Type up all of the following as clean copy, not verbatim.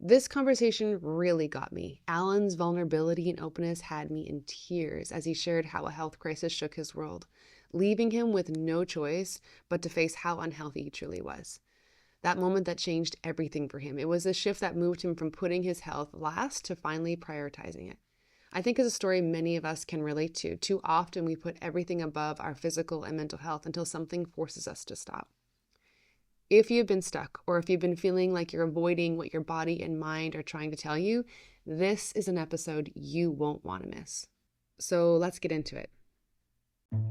This conversation really got me. Alan's vulnerability and openness had me in tears as he shared how a health crisis shook his world, leaving him with no choice but to face how unhealthy he truly was. That moment that changed everything for him. It was a shift that moved him from putting his health last to finally prioritizing it. I think it's a story many of us can relate to. Too often we put everything above our physical and mental health until something forces us to stop. If you've been stuck, or if you've been feeling like you're avoiding what your body and mind are trying to tell you, this is an episode you won't want to miss. So let's get into it.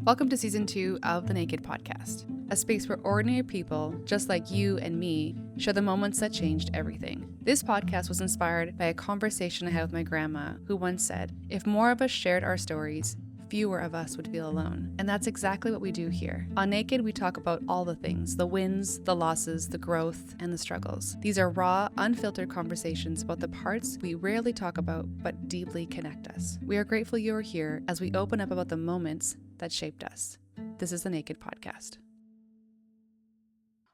Welcome to Season 2 of the Naked Podcast, a space where ordinary people, just like you and me, share the moments that changed everything. This podcast was inspired by a conversation I had with my grandma, who once said, "If more of us shared our stories, fewer of us would feel alone." And that's exactly what we do here. On Naked, we talk about all the things, the wins, the losses, the growth, and the struggles. These are raw, unfiltered conversations about the parts we rarely talk about but deeply connect us. We are grateful you are here as we open up about the moments that shaped us. This is the Naked Podcast.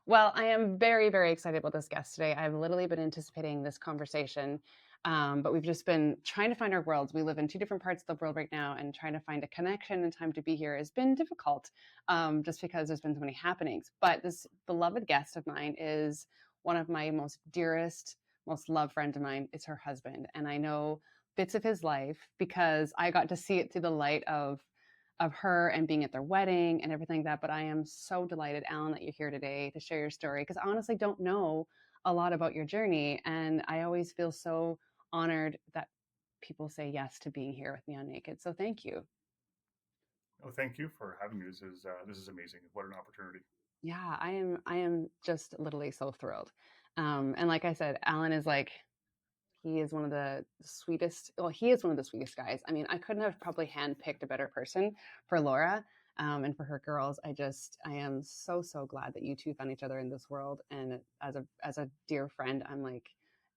Well, I am very, very excited about this guest today. I've literally been anticipating this conversation, but we've just been trying to find our worlds. We live in two different parts of the world right now, and trying to find a connection and time to be here has been difficult, just because there's been so many happenings. But this beloved guest of mine is one of my most dearest, most loved friends of mine. It's her husband, and I know bits of his life because I got to see it through the light of her and being at their wedding and everything like that. But I am so delighted, Alan, that you're here today to share your story, because I honestly don't know a lot about your journey. And I always feel so honored that people say yes to being here with me on Naked. So thank you. Oh, thank you for having me. This is amazing. What an opportunity. Yeah, I am just literally so thrilled. And like I said, Alan is like, he is one of the sweetest. Well, he is one of the sweetest guys. I mean, I couldn't have probably handpicked a better person for Laura, and for her girls. I am so, so glad that you two found each other in this world. And as a dear friend, I'm like,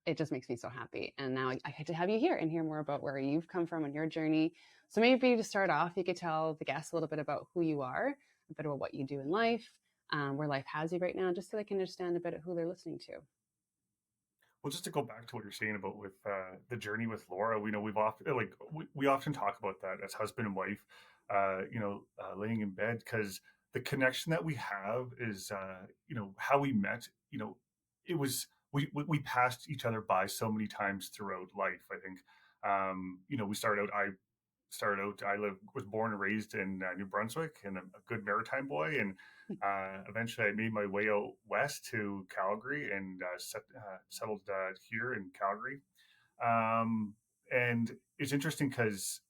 it just makes me so happy. And now I get to have you here and hear more about where you've come from and your journey. So maybe to start off, you could tell the guests a little bit about who you are, a bit about what you do in life, where life has you right now, just so they can understand a bit of who they're listening to. Well, just to go back to what you're saying about with the journey with Laura, we know we've often we often talk about that as husband and wife, laying in bed, because the connection that we have is, how we met. It was we passed each other by so many times throughout life. I think, we started out. Was born and raised in New Brunswick, and a good maritime boy, and eventually I made my way out west to Calgary and settled here in Calgary. And it's interesting because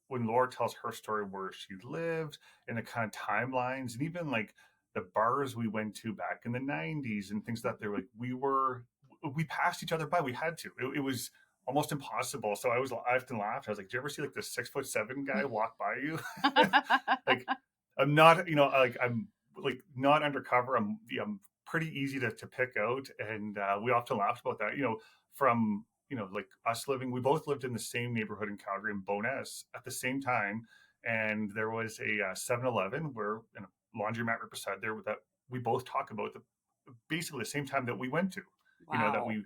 when Laura tells her story where she lived and the kind of timelines, and even like the bars we went to back in the 90s and things that they're like, we passed each other by. We had to. It was almost impossible. So I often laughed. I was like, "Do you ever see like this 6'7" guy walk by you?" Like, I'm not, I'm like not undercover. I'm pretty easy to pick out, and we often laughed about that. From like us we both lived in the same neighborhood in Calgary in Bowness at the same time, and there was a 7-Eleven where and a laundromat right beside there that we both talk about basically the same time that we went to. That Wow. we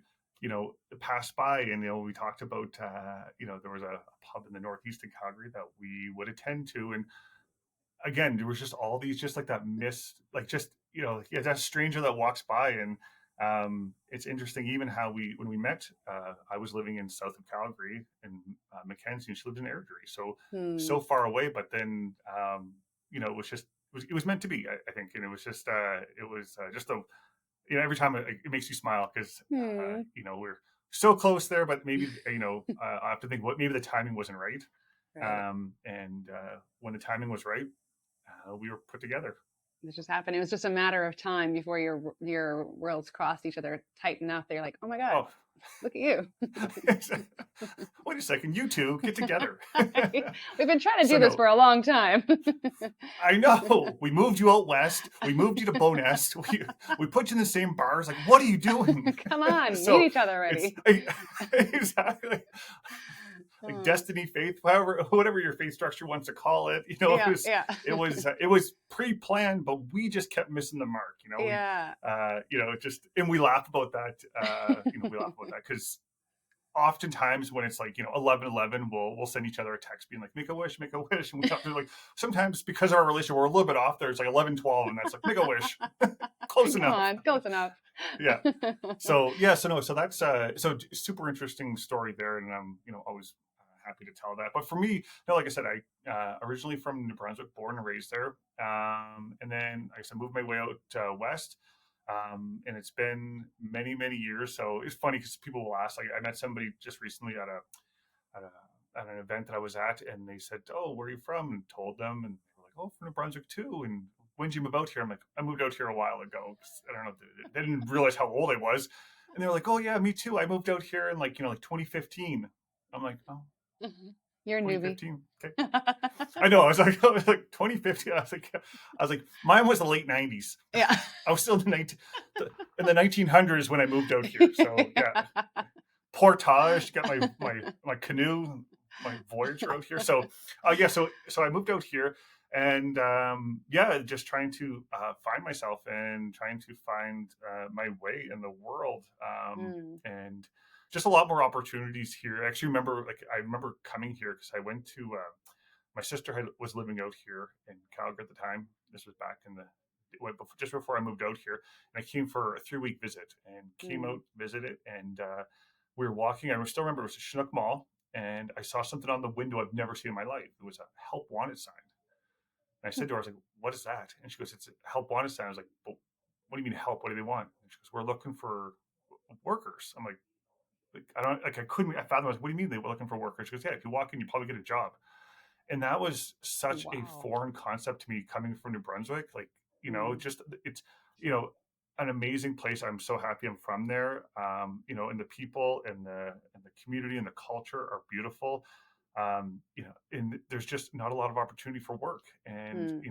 passed by, and we talked about there was a pub in the northeast in Calgary that we would attend to, and again there was just all these, just like that like just that stranger that walks by. And it's interesting even how when we met, I was living in south of Calgary in Mackenzie, and she lived in Airdrie, so far away, but then it was just it was meant to be, I think. And it was just just a every time it makes you smile, because Hmm. we're so close there, but maybe I have to think what maybe the timing wasn't right. Right. And when the timing was right, we were put together. It just happened. It was just a matter of time before your worlds crossed each other tight enough. They're like, "Oh my God, Oh, look at you." wait a second, you two get together. We've been trying to So do this no, for a long time. I know. We moved you out west. We moved you to Bowness. We put you in the same bars. Like, what are you doing? Come on, meet So each other it's already. exactly like Oh, destiny, faith, whatever your faith structure wants to call it. yeah, yeah, It was pre-planned, but we just kept missing the mark. yeah. Just, and we laugh about that. We laugh about that because oftentimes when it's like, 11:11, we'll send each other a text being like, make a wish, make a wish. And we have to like, sometimes because of our relationship, we're a little bit off there. It's like 11:12 and that's like, make a wish. Close Come enough. on, close enough. Yeah. So yeah, so no, so that's super interesting story there, and I'm always happy to tell that. But for me, no, like I said, I originally from New Brunswick, born and raised there, and then I moved my way out west, and it's been many years. So it's funny because people will ask. Like I met somebody just recently at an event that I was at, and they said, "Oh, where are you from?" And told them, and they were like, "Oh, from New Brunswick too." And when did you move out here? I'm like, I moved out here a while ago. I don't know. They didn't realize how old I was, and they were like, "Oh yeah, me too. I moved out here in like 2015." I'm like, "Oh, You're a newbie. 2015. Okay." I know. I was like 2015. I was like, mine was the late 90s. Yeah. I was still in the 1900s when I moved out here. So yeah, portage, got my canoe, my Voyager out here. So yeah, so I moved out here, and yeah, just trying to find myself and trying to find my way in the world, and just a lot more opportunities here. I actually remember coming here because I went to my sister was living out here in Calgary at the time. This was back in the just before I moved out here, and I came for a 3-week visit and came out, visited, and we were walking. I still remember it was a Chinook Mall, and I saw something on the window I've never seen in my life. It was a help wanted sign. And I said to her, I was like, "What is that?" And she goes, "It's a help wanted sign." I was like, "Well, what do you mean help? What do they want?" And she goes, "We're looking for workers." I'm like, I don't like I couldn't I fathom. What do you mean they were looking for workers? She goes, "Yeah, if you walk in, you probably get a job." And that was such a Wow. foreign concept to me coming from New Brunswick. Like, just it's you know an amazing place. I'm so happy I'm from there. And the people and the community and the culture are beautiful. And there's just not a lot of opportunity for work. And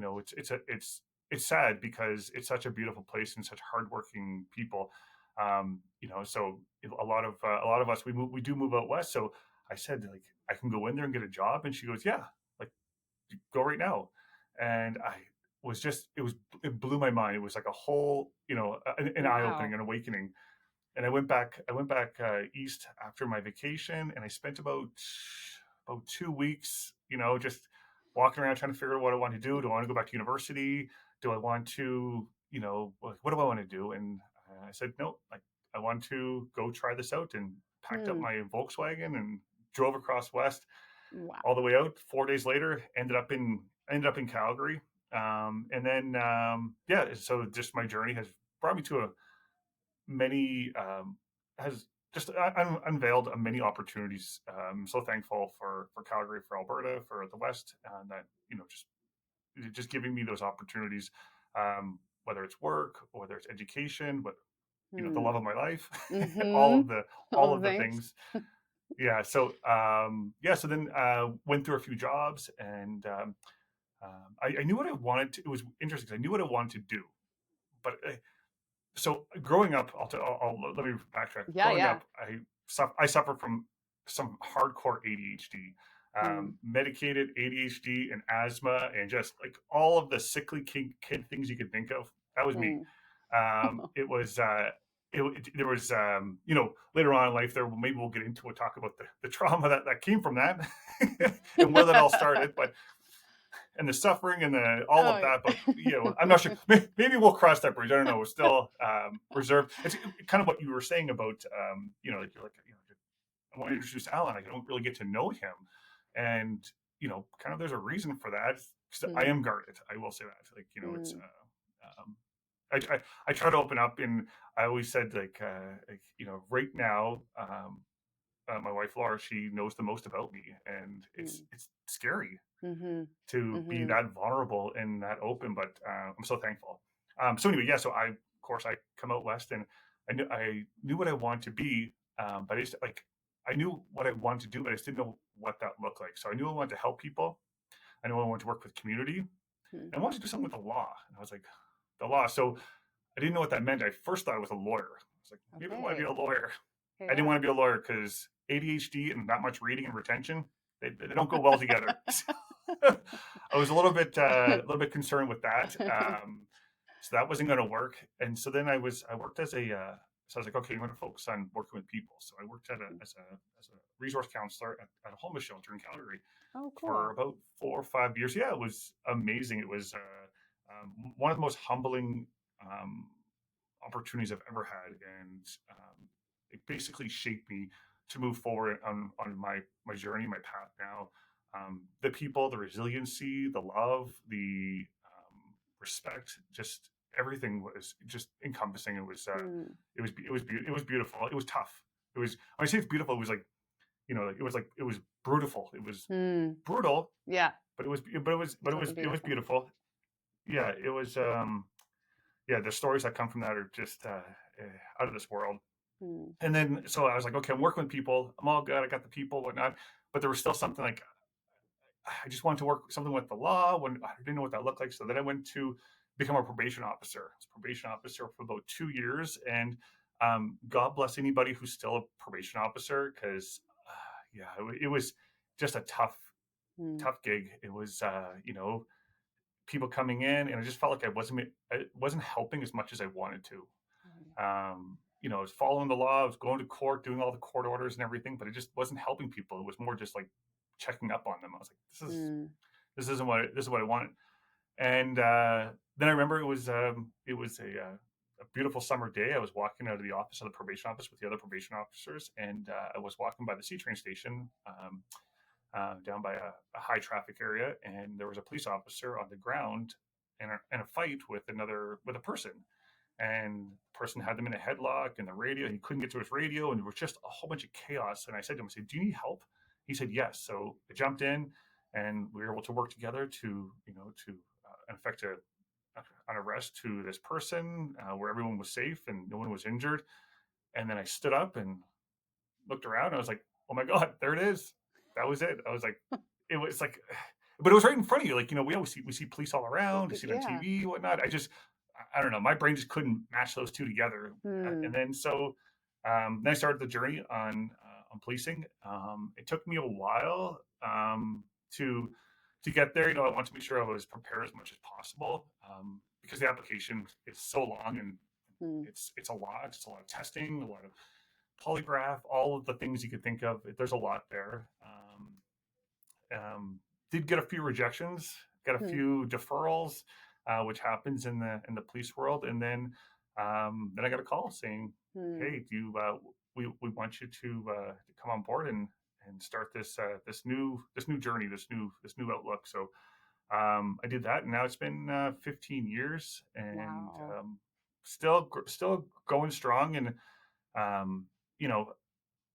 it's sad because it's such a beautiful place and such hardworking people. So a lot of us we do move out west. So I said, like, I can go in there and get a job, and she goes, "Yeah, like, go right now." And I was just it blew my mind. It was like a whole an eye opening, Wow. an awakening. And I went back east after my vacation, and I spent about 2 weeks, just walking around trying to figure out what I want to do. Do I want to go back to university? Do I want to, what do I want to do? And I said, no, like, I want to go try this out, and packed up my Volkswagen and drove across west Wow. all the way out. 4 days later, ended up in Calgary. And then yeah, so just my journey has brought me to a many has just unveiled many opportunities. So thankful for Calgary, for Alberta, for the West, and that just giving me those opportunities, whether it's work, whether it's education, but the love of my life, all Mm-hmm. of the All all the of the things. things. Yeah. So yeah. So then went through a few jobs, and I knew what I wanted to. It was interesting because I knew what I wanted to do, but so growing up, let me backtrack. Yeah, Growing yeah. up, I suffered from some hardcore ADHD, medicated ADHD and asthma, and just like all of the sickly kid things you could think of. That was me. It was. There was, later on in life, there maybe we'll get into it, talk about the trauma that came from that, and where that all started. But and the suffering and all Oh, of that. But yeah. I'm not sure. Maybe we'll cross that bridge. I don't know. We're still reserved. It's kind of what you were saying about like you're like I want to introduce Alan. I don't really get to know him, and kind of there's a reason for that. 'Cause I am guarded. I will say that. Like it's. Um, I try to open up, and I always said right now, my wife Laura, she knows the most about me, and it's scary Mm-hmm. to be Mm-hmm. that vulnerable and that open. But I'm so thankful. So anyway, yeah. So of course, I come out west, and I knew what I want to be, but it's like I knew what I wanted to do, but I just didn't know what that looked like. So I knew I wanted to help people. I knew I wanted to work with community, and I wanted to do something with the law. And I was like, the law. So I didn't know what that meant. I first thought I was a lawyer. I was like, maybe I want to be Okay. a lawyer. I didn't Yeah. want to be a lawyer because ADHD and not much reading and retention, they don't go well together. I was a little bit concerned with that. So that wasn't going to work. And so then I worked as So I was like, okay, I'm going to focus on working with people. So I worked as a resource counselor at a homeless shelter in Calgary Oh, for cool. about 4 or 5 years. Yeah, it was amazing. It was one of the most humbling um, opportunities I've ever had, and it basically shaped me to move forward on my journey, my path now. The people, the resiliency, the love, the respect, just everything was just encompassing. Hmm. It was beautiful. It was tough. It was when I say it's beautiful, it was like it was brutal. It was Hmm. brutal, Yeah. but Totally it was beautiful. beautiful. Yeah, it was. Yeah, the stories that come from that are just out of this world. Hmm. And then so I was like, okay, I'm working with people. I'm all good. I got the people, whatnot. But there was still something like I just wanted to work something with the law when I didn't know what that looked like. So then I went to become a probation officer. I was a probation officer for about 2 years, and God bless anybody who's still a probation officer because yeah, it was just a Hmm. tough gig. It was people coming in, and I just felt like I wasn't helping as much as I wanted to. I was following the law, I was going to court, doing all the court orders and everything, but it just wasn't helping people. It was more just like checking up on them. I was like, Hmm. this is what I wanted. And then I remember it was a beautiful summer day. I was walking out of the office of the probation office with the other probation officers, and I was walking by the C train station. Down by a high traffic area, and there was a police officer on the ground in a fight with a person, and the person had them in a headlock and the radio. He couldn't get to his radio, and there was just a whole bunch of chaos. And I said to him, I said, "Do you need help?" He said, "Yes." So I jumped in, and we were able to work together to effect an arrest to this person where everyone was safe and no one was injured. And then I stood up and looked around. And I was like, "Oh my god, there it is! That was it." I was like, it was like, but it was right in front of you. Like we see police all around. You see it on Yeah. TV, whatnot. I don't know. My brain just couldn't match those two together. Hmm. And then then I started the journey on policing. It took me a while to get there. I wanted to make sure I was prepared as much as possible because the application is so long and Hmm. it's a lot. It's a lot of testing, a lot of polygraph, all of the things you could think of. There's a lot there. Did get a few rejections, got a Hmm. few deferrals, which happens in the police world, and then I got a call saying, Hmm. "Hey, do you, we want you to come on board and start this new journey, this new outlook." So I did that, and now it's been 15 years, and Wow. still going strong, and um, you know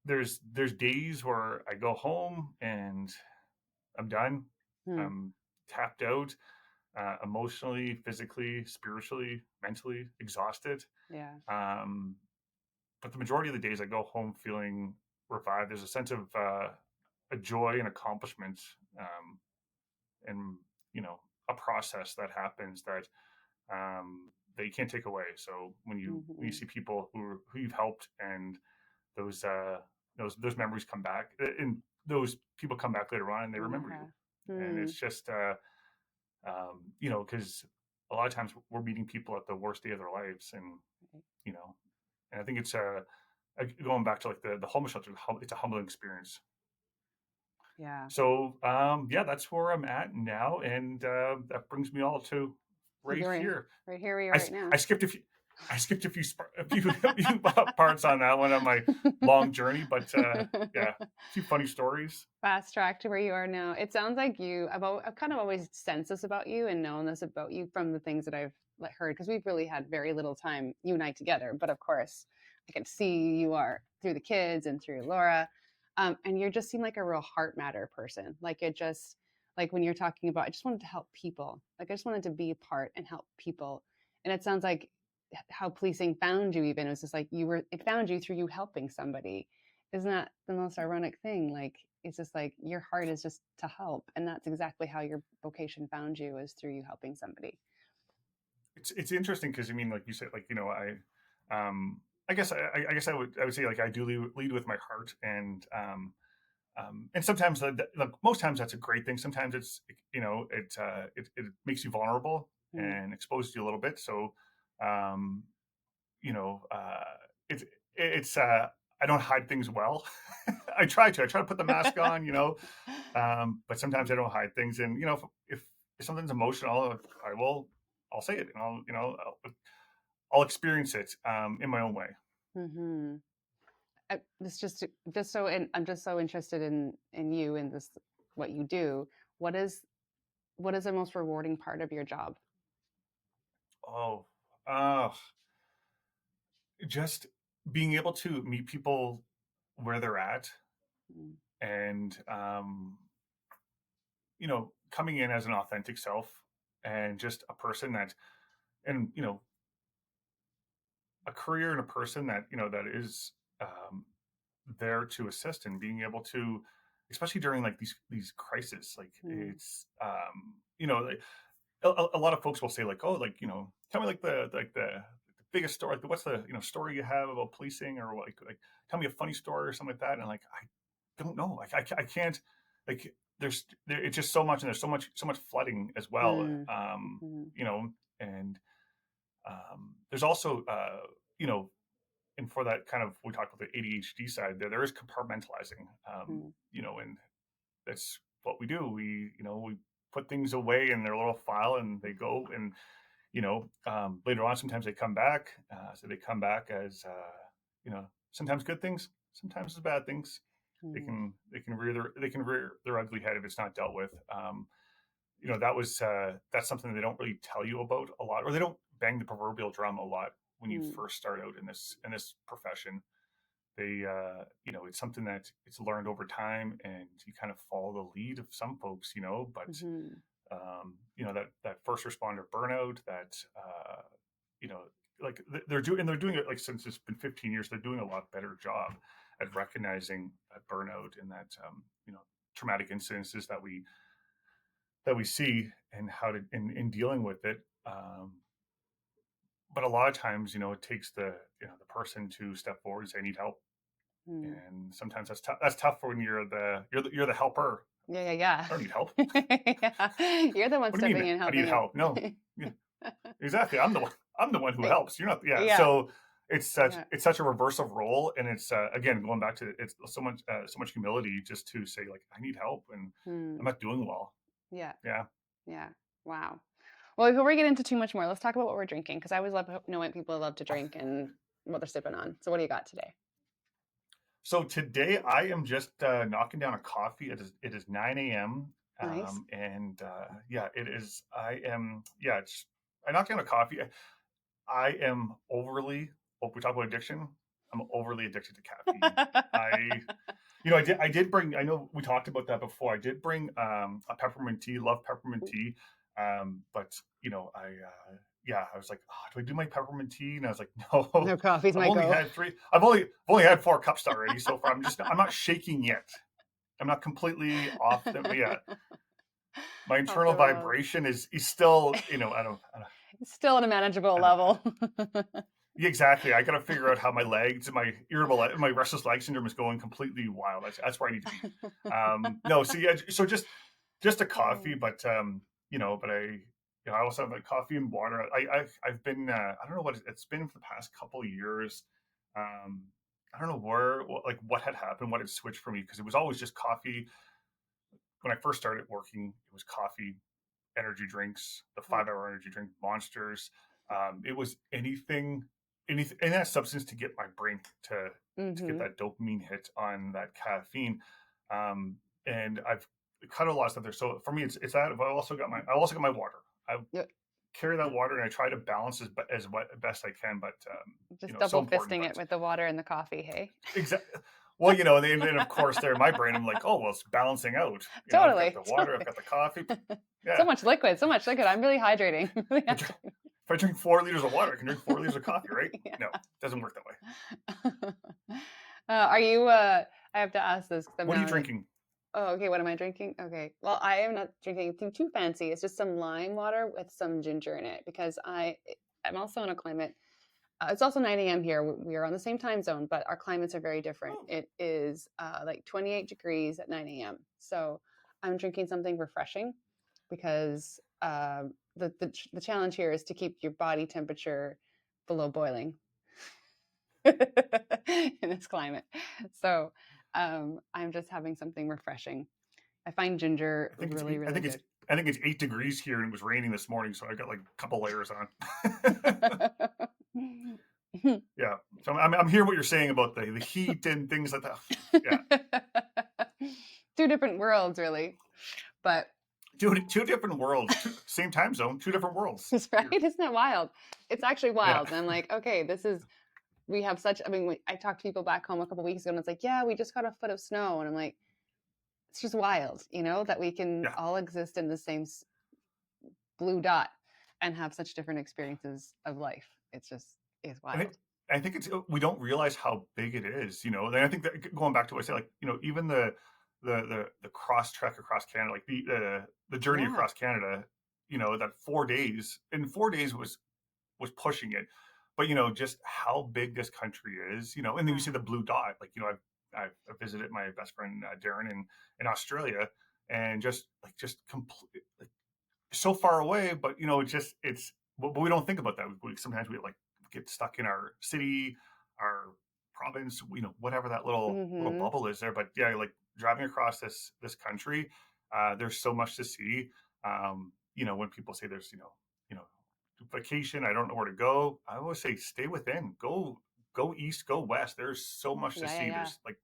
there's days where I go home and I'm done. Hmm. I'm tapped out, emotionally, physically, spiritually, mentally exhausted. Yeah. Um, but the majority of the days I go home feeling revived. There's a sense of a joy and accomplishment, and a process that happens that you can't take away. So when you Hmm. see people who you've helped and those uh, those memories come back, and those people come back later on and they remember you, Yeah. and Hmm. it's just because a lot of times we're meeting people at the worst day of their lives, and Right. you know, and I think it's going back to like the homeless shelter. It's a humbling experience. Yeah. So yeah, that's where I'm at now, and that brings me all to So right you're here. right here where you are I, right now. I skipped a few. I skipped a few parts on that one on my long journey, but yeah, a few funny stories. Fast track to where you are now. It sounds like I've kind of always sensed this about you and known this about you from the things that I've heard because we've really had very little time, you and I together. But of course, I can see you are through the kids and through Laura. And you just seem like a real heart matter person. Like it just, like when you're talking about, I just wanted to help people. Like I just wanted to be a part and help people. And it sounds like how policing found you even. It was just like it found you through you helping somebody. Isn't that the most ironic thing? Like, it's just like your heart is just to help. And that's exactly how your vocation found you, is through you helping somebody. It's interesting because I mean, like you said, like I guess I guess I would say like I do lead with my heart, and sometimes like most times that's a great thing. Sometimes it makes you vulnerable Mm. and exposes you a little bit. So um, you know, it's it's I don't hide things well. I try to put the mask on, but sometimes I don't hide things. And if something's emotional, I'll say it, and I'll experience it in my own way. Mm-hmm. It's just so, and I'm just so interested in you and this what you do. What is what is the most rewarding part of your job? Oh, uh, just being able to meet people where they're at, Mm, and coming in as an authentic self, and just a person that, and a career and a person that that is um, there to assist, and being able to, especially during like these crises, like mm, it's like, a lot of folks will say like, oh, like tell me like the biggest story, like what's the story you have about policing, or like tell me a funny story or something like that. And like, I don't know, like I can't, like it's just so much, and there's so much flooding as well. mm, mhm, And there's also you know and for that kind of, we talked about the ADHD side, there is compartmentalizing, mm, and that's what we do. We put things away in their little file, and they go, and later on, sometimes they come back. So they come back as sometimes good things, sometimes as bad things. They mm, can they can rear their ugly head if it's not dealt with. That's something they don't really tell you about a lot, or they don't bang the proverbial drum a lot when you mm, first start out in this profession. They it's something that it's learned over time, and you kind of follow the lead of some folks, but mhm, that first responder burnout, that you know like they're doing it, like, since it's been 15 years, they're doing a lot better job at recognizing that burnout, and that traumatic incidences that we see, and how to in dealing with it. But a lot of times, it takes the person to step forward and say, I need help. mm. And sometimes that's tough when you're the helper. Yeah, yeah, I don't need help. yeah. You're the one What do you stepping mean in, I need helping out. help? No. Yeah, exactly. I'm the one who helps. You're not. Yeah. Yeah, So yeah. it's such a reverse of role, and it's again, going back to, it's so much humility, just to say like, I need help, and I'm Mm, not doing well. yeah, Yeah. yeah. Wow. Well, before we get into too much more, let's talk about what we're drinking because I always love knowing people love to drink and what they're sipping on. So, what do you got today? So today I am just knocking down a coffee. It is 9 a.m. Nice. And yeah, it is. I am. Yeah, I knocked down a coffee. I am overly. Well, we talk about addiction. I'm overly addicted to caffeine. I, I did bring. I know we talked about that before. I did bring a peppermint tea. Love peppermint tea. But yeah, I was like, oh, do I do my peppermint tea? And I was like, no. No, coffee's I've my only go. had three. I've only had 4 cups already so far. I'm not shaking yet. I'm not completely off them. But yeah, my Off internal the rails. vibration is still, I don't. Still at a manageable I don't. level. Yeah, exactly. I got to figure out how my legs, my restless leg syndrome is going completely wild. That's where I need to be. No, so yeah, so just a coffee, but I also have like coffee and water. I've been, I don't know what it's been for the past couple of years. Um, I don't know what had happened, what had switched for me, because it was always just coffee. When I first started working, it was coffee, energy drinks, the Yeah. 5 hour energy drink, monsters. It was anything, any that substance to get my brain to get Mm-hmm. that dopamine hit on that caffeine. Um, and I've cut a lot of stuff there. So for me, it's that. I also got my water. I Yep. carry that water, and I try to balance best I can. But Just so double important. fisting it But with the water and the coffee, hey? exactly. Well, and then of course, there in my brain, I'm like, oh well, it's balancing out. I've got Totally. the water, I've Totally. got the coffee. So Yeah. much liquid, so much liquid. I'm really hydrating. Really If I drink 4 liters of water, I can drink 4 liters of coffee, right? yeah. No, it doesn't work that way. Are you, I have to ask this because I'm What are you now like, drinking? oh, okay, what am I drinking? Okay. Well, I am not drinking anything too fancy. It's just some lime water with some ginger in it because I'm also in a climate. It's also 9 a.m. here. We are on the same time zone, but our climates are very different. Oh, It is like 28 degrees at 9 a.m. So I'm drinking something refreshing because the challenge here is to keep your body temperature below boiling. in this climate. So I'm just having something refreshing. I find ginger I think it's really, really good. I think it's 8 degrees here, and it was raining this morning, so I got like a couple layers on. Yeah, so I'm hearing what you're saying about the heat and things like that. Yeah, Two different worlds, really. But two different worlds, same time zone, two different worlds. it's right. Isn't that wild? It's actually Yeah, wild. And I'm like, okay, this is, we have such, I mean, I talked to people back home a couple weeks ago and it's like, yeah, we just got a foot of snow. And I'm like, it's just wild, that we can yeah. all exist in the same blue dot and have such different experiences of life. It's And wild. I think it's we don't realize how big it is, And I think that going back to what I said, like even the cross trek across Canada, like the journey Yeah. across Canada, that 4 days in 4 days was pushing it, but just how big this country is, and then you Yeah. see the blue dot, like I've visited my best friend Darren in Australia, and just complete like so far away, but but we don't think about that. Sometimes we like get stuck in our city, our province, whatever that little Mm-hmm. bubble is there. But yeah, like driving across this country, there's so much to see. When people say there's vacation, I don't know where to go. I always say stay within. Go east, go west. There's so much to Yeah, yeah, see. yeah. There's like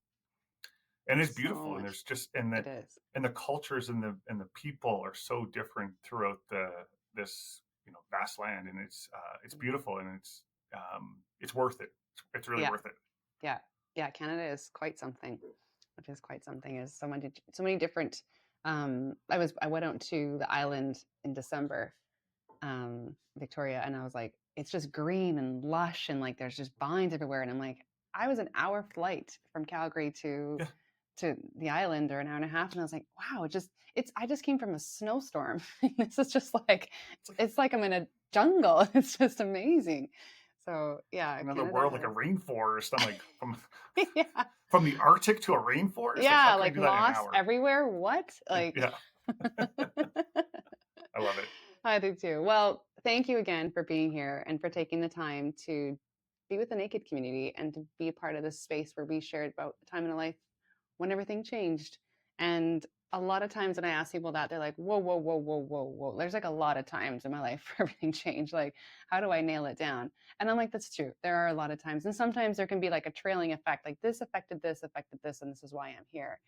and it's So beautiful, and much. there's just It is. and the cultures and the people are so different throughout this vast land, and it's beautiful, and it's worth it. It's really Yeah. worth it. Yeah. Yeah. Canada is quite something, which is quite something. Is so many different. I went out to the island in December, Victoria, and I was like, it's just green and lush, and like there's just vines everywhere, and I'm like, I was an hour flight from Calgary Yeah, to the island, or an hour and a half, and I was like, wow, I just came from a snowstorm. This is just like it's like it's like I'm in a jungle. It's just amazing. So yeah, another Canada world, like a has rainforest. I'm like yeah. from the Arctic to a rainforest. Like how Yeah, can I like do that in an moss hour? everywhere. What? Like Yeah, I love it. I do too. Well, thank you again for being here and for taking the time to be with the naked community and to be a part of this space where we shared about a time in a life when everything changed. And a lot of times when I ask people that, they're like, whoa, whoa, whoa, whoa, whoa, whoa. There's like a lot of times in my life where everything changed. Like, how do I nail it down? And I'm like, that's true. There are a lot of times. And sometimes there can be like a trailing effect, like this, and this is why I'm here.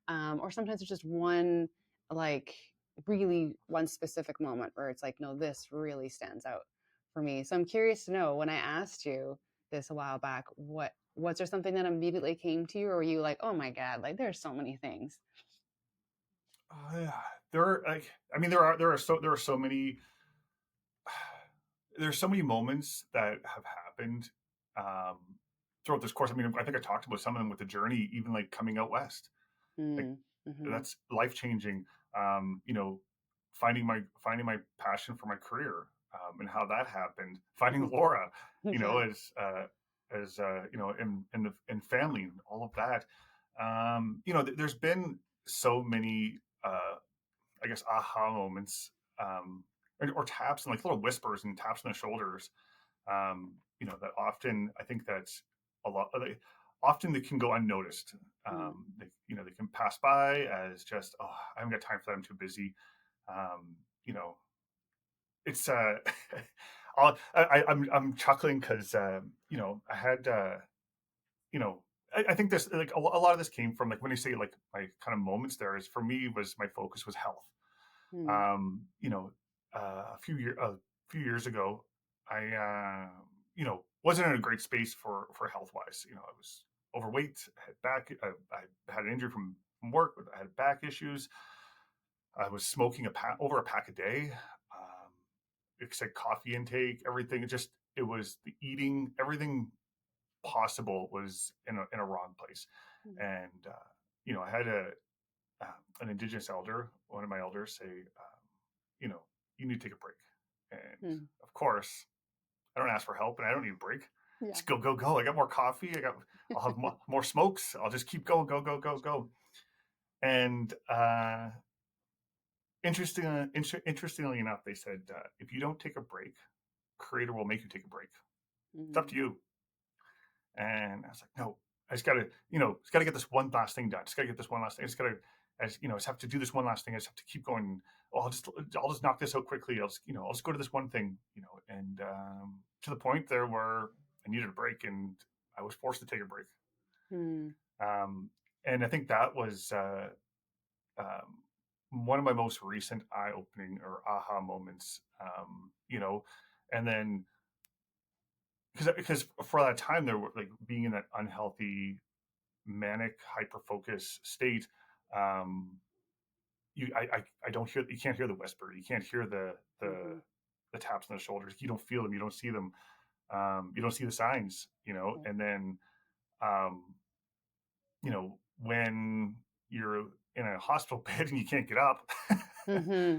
Or sometimes it's just one, like really one specific moment where it's like, no, this really stands out for me. So I'm curious to know, when I asked you this a while back, was there something that immediately came to you, or were you like, oh my god, like there's so many things? Yeah. There are like I mean there are so many there's so many moments that have happened um, throughout this course. I mean, I think I talked about some of them with the journey, even like coming out west. Like Mm, mm-hmm. that's life changing. Um, you know, finding my passion for my career, and how that happened. Finding Laura, Yeah. in family and all of that. There's been so many, I guess, aha moments, or taps and like little whispers and taps on the shoulders, that often I think that's a lot. Often they can go unnoticed. Mm. They can pass by as just, oh, I haven't got time for that. I'm too busy. Um, you know, it's I'm chuckling because I had I think this like a lot of this came from like when you say like my kind of moments there is for me was my focus was health. Mm. Um, you know, a few years ago, I wasn't in a great space for health wise. I was overweight, I had an injury from work, I had back issues. I was smoking over a pack a day. Except coffee intake, everything. It was the eating, everything possible was in a wrong place, Mm. and I had an indigenous elder, one of my elders, say, you know, you need to take a break. And Mm. of course, I don't ask for help, and I don't need a break. Yeah. Just go, go, go. I got more coffee. I'll have more smokes. I'll just keep going, go, go, go, go. And interestingly enough, they said, if you don't take a break, creator will make you take a break. It's up Mm. to you. And I was like, no, I just gotta, just gotta get this one last thing done. Just gotta get this one last thing. I just gotta, I just have to do this one last thing. I just have to keep going. Oh, I'll just knock this out quickly. I'll just go to this one thing, and to the point there where I needed a break and I was forced to take a break. Mm. Um, and I think that was um, one of my most recent eye-opening or aha moments. And then because for that time there were like being in that unhealthy manic hyper focus state. um I don't hear, you can't hear the whisper, you can't hear Mm-hmm. the taps on the shoulders, you don't feel them, you don't see them, you don't see the signs, Right. and then um when you're in a hospital bed and you can't get up Mm-hmm.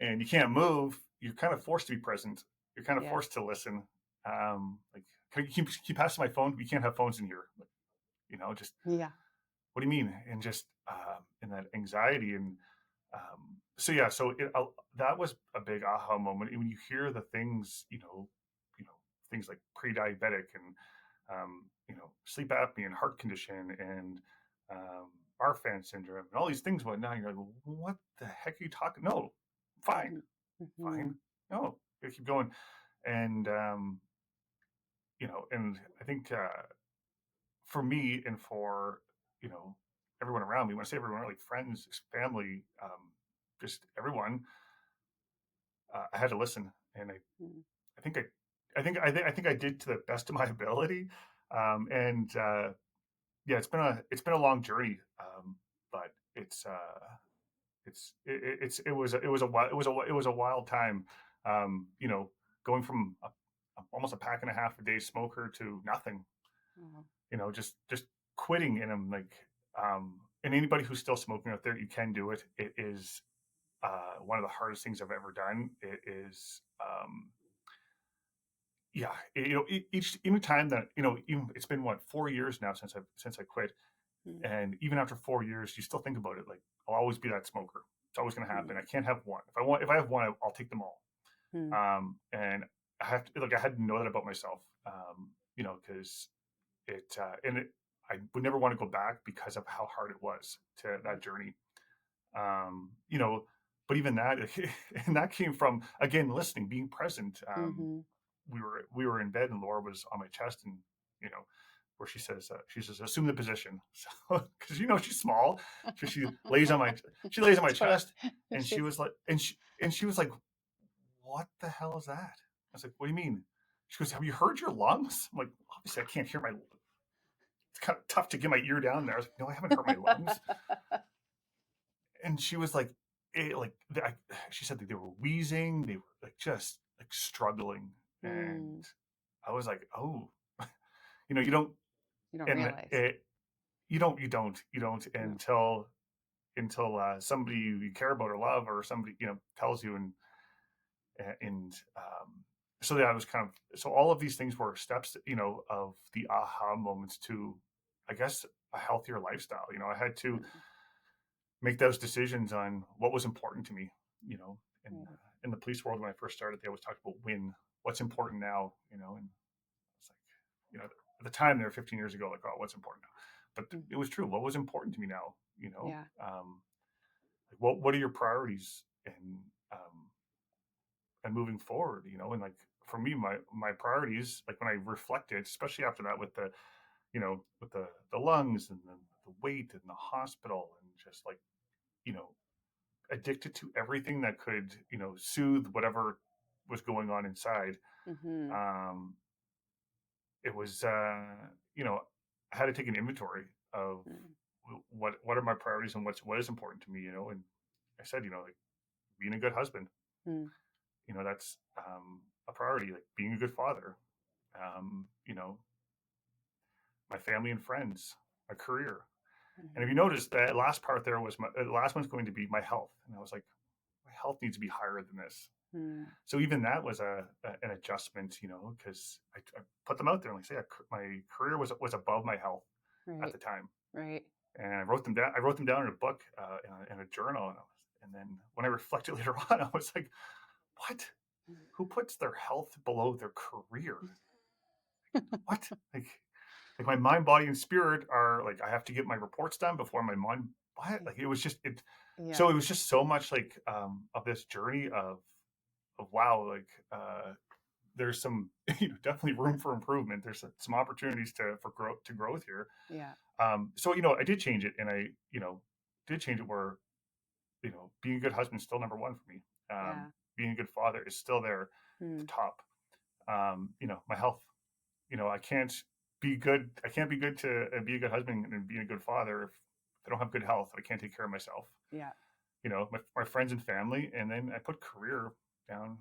and you can't move, you're kind of forced to be present, you're kind of Yeah. forced to listen. Like, can you keep passing my phone, we can't have phones in here, like, just Yeah. what do you mean? And just in that anxiety. And so yeah, so that was a big aha moment. And when you hear the things, things like pre-diabetic and sleep apnea and heart condition and Marfan syndrome and all these things. But now you're like, what the heck are you talking? No, fine, Mm-hmm. fine. No, gotta keep going. And and I think for me and for you know everyone around me, when I say everyone, like friends, family, just everyone, I had to listen. And I think I think I did to the best of my ability. And yeah, it's been a long journey, but it was a wild time. Going from almost a pack and a half a day smoker to nothing, Oh. just quitting. And I'm like, and anybody who's still smoking out there, you can do it. It is one of the hardest things I've ever done. It is, yeah, any time that, even, it's been what, 4 years now since I quit. And even after 4 years, you still think about it. Like, I'll always be that smoker. It's always going to happen. I can't have one. If I have one, I'll take them all. Mm-hmm. And I have to, like, I had to know that about myself, because I would never want to go back because of how hard it was to that journey. Um, you know, but even that, and that came from, again, listening, being present. Mm-hmm. We were in bed and Laura was on my chest, and you know, where she says, assume the position. So, because she's small, so she lays on my Totally. chest, and she She's was like, and she was like, what the hell is that? I was like, what do you mean? She goes, have you heard your lungs? I'm like, obviously I can't hear my. It's kind of tough to get my ear down there. I was like, no, I haven't heard my lungs. And she was like, she said that they were wheezing, they were like just like struggling, Mm. and I was like, oh, you don't, You don't and realize. you don't No. until somebody you care about or love or somebody tells you. And so that was kind of, so all of these things were steps, of the aha moments to, I guess, a healthier lifestyle. I had to Mm. make those decisions on what was important to me. In Right. in the police world, when I first started, they always talked about what's important now. And it's like, at the time, there 15 years ago, like, oh, what's important now? But Mm. it was true. What was important to me now? Yeah. Like, what are your priorities? And moving forward, and like, for me, my priorities, like, when I reflected, especially after that, with the lungs and the weight and the hospital, and just like, you know addicted to everything that could, soothe whatever was going on inside. Mm-hmm. um it was, I had to take an inventory of Mm. what are my priorities and what is important to me. And I said, like, being a good husband, Mm. that's a priority, like being a good father, my family and friends, my career. And if Mm-hmm. you notice, that last part there was the last one's going to be my health. And I was like, my health needs to be higher than this. Mm. So even that was an adjustment, because I put them out there. And like, say, my career was above my health at Right. the time. Right. And I wrote them down. I wrote them down in a book, in a journal. And then when I reflected later on, I was like, what? Who puts their health below their career? What? Like, like my mind, body, and spirit are like I have to get my reports done before my mind. What? Like it was just it. Yeah. So it was just so much like of this journey of wow, like there's some definitely room for improvement. There's some opportunities for growth here. Yeah. So I did change it, and I did change it where being a good husband is still number one for me. Yeah. Being a good father is still there at Hmm. the top. My health. I can't be good. I can't be good to be a good husband and be a good father if I don't have good health. I can't take care of myself. Yeah. My friends and family, and then I put career down.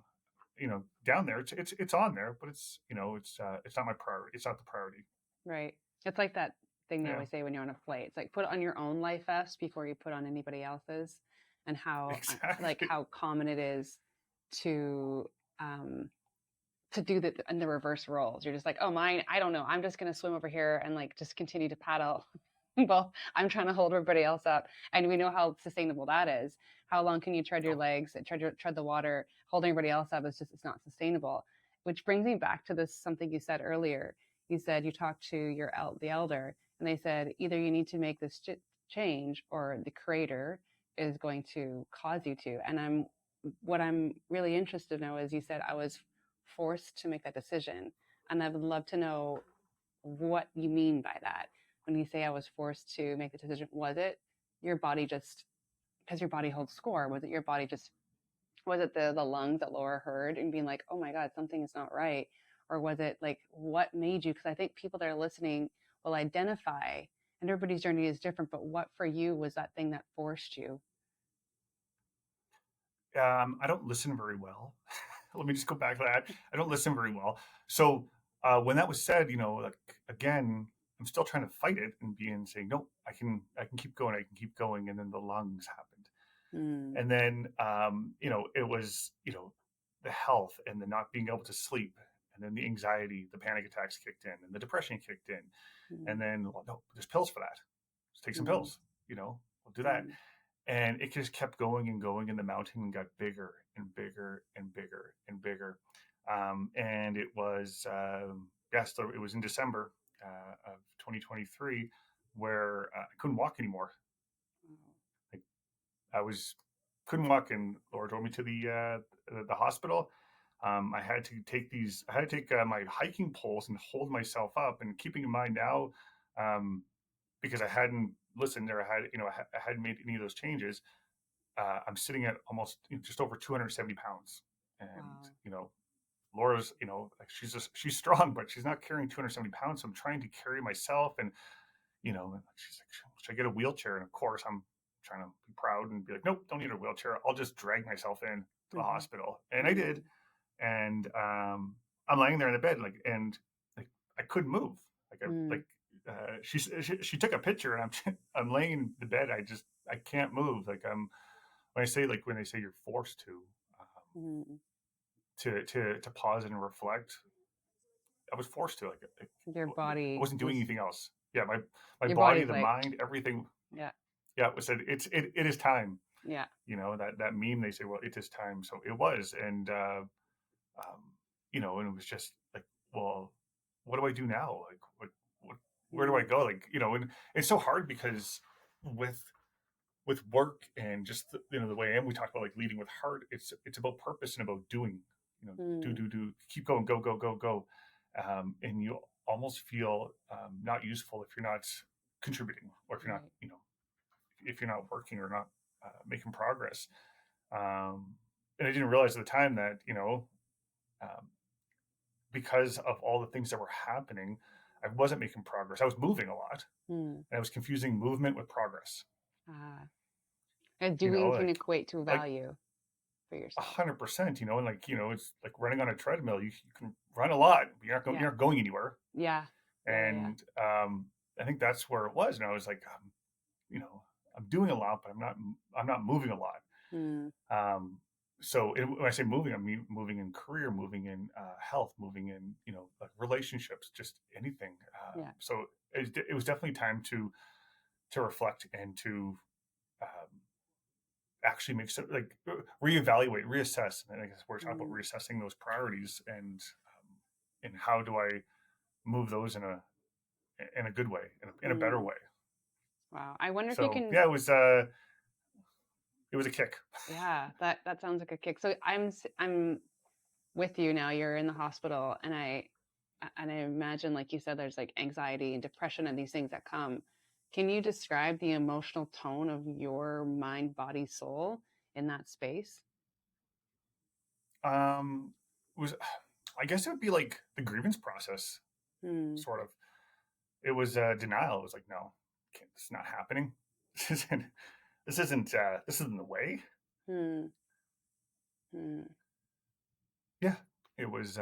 Down there. It's on there, but it's not my priority. It's not the priority. Right. It's like that thing they Yeah, always say when you're on a flight. It's like put on your own life vest before you put on anybody else's, and how like exactly. how common it is to um to do the in the reverse roles. You're just like, oh, mine, I don't know. I'm just gonna swim over here and like just continue to paddle. Well, I'm trying to hold everybody else up, and we know how sustainable that is. How long can you tread your Oh, legs, tread the water, holding everybody else up? It's not sustainable. Which brings me back to this something you said earlier. You said you talked to the elder, and they said either you need to make this change, or the creator is going to cause you to. And what I'm really interested to know is you said I was forced to make that decision. And I would love to know what you mean by that. When you say I was forced to make the decision, was it your body just because your body holds score? Was it your body just, was it the lungs that Laura heard and being like, oh my God, something is not right? Or was it like, what made you? Because I think people that are listening will identify, and everybody's journey is different, but what for you was that thing that forced you? I don't listen very well. Let me just go back to that. I don't listen very well. So when that was said, like again, I'm still trying to fight it and being saying, no, I can keep going, I can keep going, and then the lungs happened, Mm, and then it was the health and the not being able to sleep, and then the anxiety, the panic attacks kicked in, and the depression kicked in, mm, and then well, no, there's pills for that. Just take some mm, pills. We'll do that, mm, and it just kept going and going, and the mountain got bigger and bigger and bigger and bigger. And it was yes, so it was in December of 2023 where I couldn't walk anymore. Like I was couldn't walk, and Laura drove me to the hospital. I had to take my hiking poles and hold myself up. And keeping in mind now, um, because I hadn't listened or I hadn't made any of those changes, I'm sitting at almost just over 270 pounds, and wow. Laura's like she's strong, but she's not carrying 270 pounds. So I'm trying to carry myself, and she's like, should I get a wheelchair? And of course, I'm trying to be proud and be like, nope, don't need a wheelchair. I'll just drag myself in to the Mm-hmm. hospital, and I did. Mm, And I'm laying there in the bed, and like I couldn't move. Like mm, she took a picture, and I'm laying in the bed. I can't move. Like when they say you're forced mm. to pause and reflect, I was forced to. Your I body wasn't doing was, anything else. Yeah, my your body, body's the like, mind, everything. yeah, Yeah, it said it is time. yeah. That meme, they say, well, it is time. So it was, and um, and it was just like, well, what do I do now? Like, what where do I Mm, go? Like, and it's so hard because with work and just the way I am, we talk about like leading with heart. It's about purpose and about doing. mm, Do, keep going, go, go, go, go, and you almost feel not useful if you're not contributing, or if you're not, right. if you're not working or not making progress. Um, and I didn't realize at the time that um, because of all the things that were happening, I wasn't making progress. I was moving a lot, Mm. and I was confusing movement with progress. And doing can Like equate to like value for yourself. 100%. And like it's like running on a treadmill. You can run a lot, but Yeah. you're not going anywhere. Yeah. Yeah. Yeah. And I think that's where it was. And I was like, you know, I'm doing a lot, but I'm not moving a lot. Mm. Um, so when I say moving, I mean moving in career, moving in health, moving in like relationships, just anything. Yeah. So it was definitely time to reflect and to um, actually make some like reevaluate, reassess. And I guess we're talking about Mm. reassessing those priorities, and how do I move those in a good way, in a better Mm. way. Wow. I wonder if you So can. yeah, it was a kick. Yeah, that sounds like a kick. So I'm with you now. You're in the hospital, and I imagine, like you said, there's like anxiety and depression and these things that come. Can you describe the emotional tone of your mind, body, soul in that space? Was I guess it would be like the grievance process, Hmm. sort of. It was denial. It was like, no, this is not happening. This isn't. This isn't the way. Hmm. Hmm. Yeah, it was.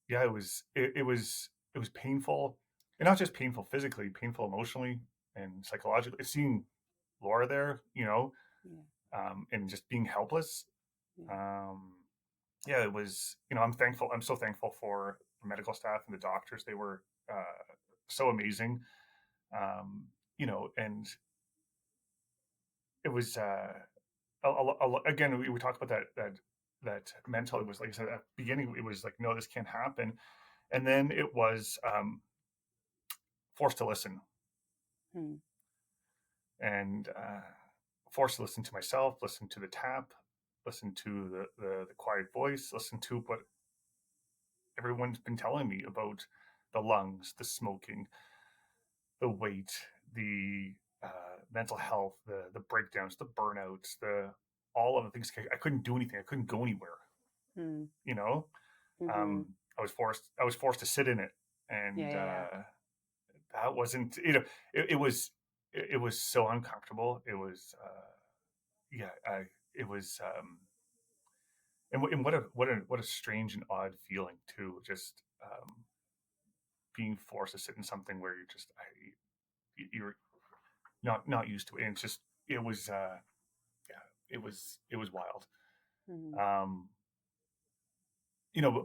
Yeah, it was painful, and not just painful physically, painful emotionally and psychologically. Seeing Laura there, Yeah. and just being helpless. Yeah. Um, yeah, it was. I'm thankful. I'm so thankful for the medical staff and the doctors. They were so amazing. Um, and it was again. We talked about that mental. It was like I said at the beginning. It was like, no, this can't happen, and then it was forced to listen Hmm. and forced to listen to myself, listen to the tap, listen to the quiet voice, listen to what everyone's been telling me about the lungs, the smoking, the weight, the mental health, the breakdowns, the burnouts, the all of the things. I couldn't do anything. I couldn't go anywhere. Hmm. You know, Hmm. I was forced to sit in it, Yeah. and Yeah. Yeah. that wasn't. It was so uncomfortable. It was yeah. It was and what a strange and odd feeling too. Just being forced to sit in something where you're not used to it. And it's just it was yeah, it was wild. Hmm. Um,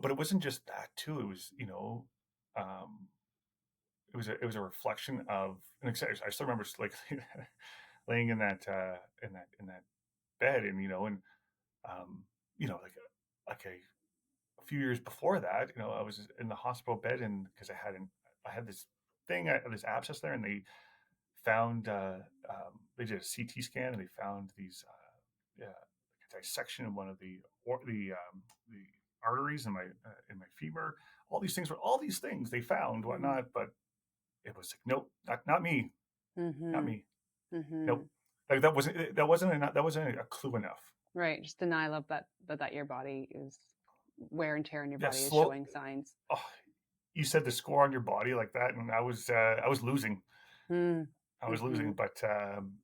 but it wasn't just that too. It was um, it was a reflection of I still remember like laying in that bed, and um, like a few years before that, I was in the hospital bed, and because I had this this abscess there, and they did a CT scan, and they found these yeah, like a dissection in one of the arteries in my femur. All these things they found, Hmm. whatnot, but it was like, nope, not me, not Hmm. me, Hmm. nope. Like that wasn't a clue enough. Right. Just denial of that your body is wear and tear in your Yeah, body is slow. showing signs. Oh, you said the score on your body like that, and I was losing. Mm. I was losing, Mhm. but um,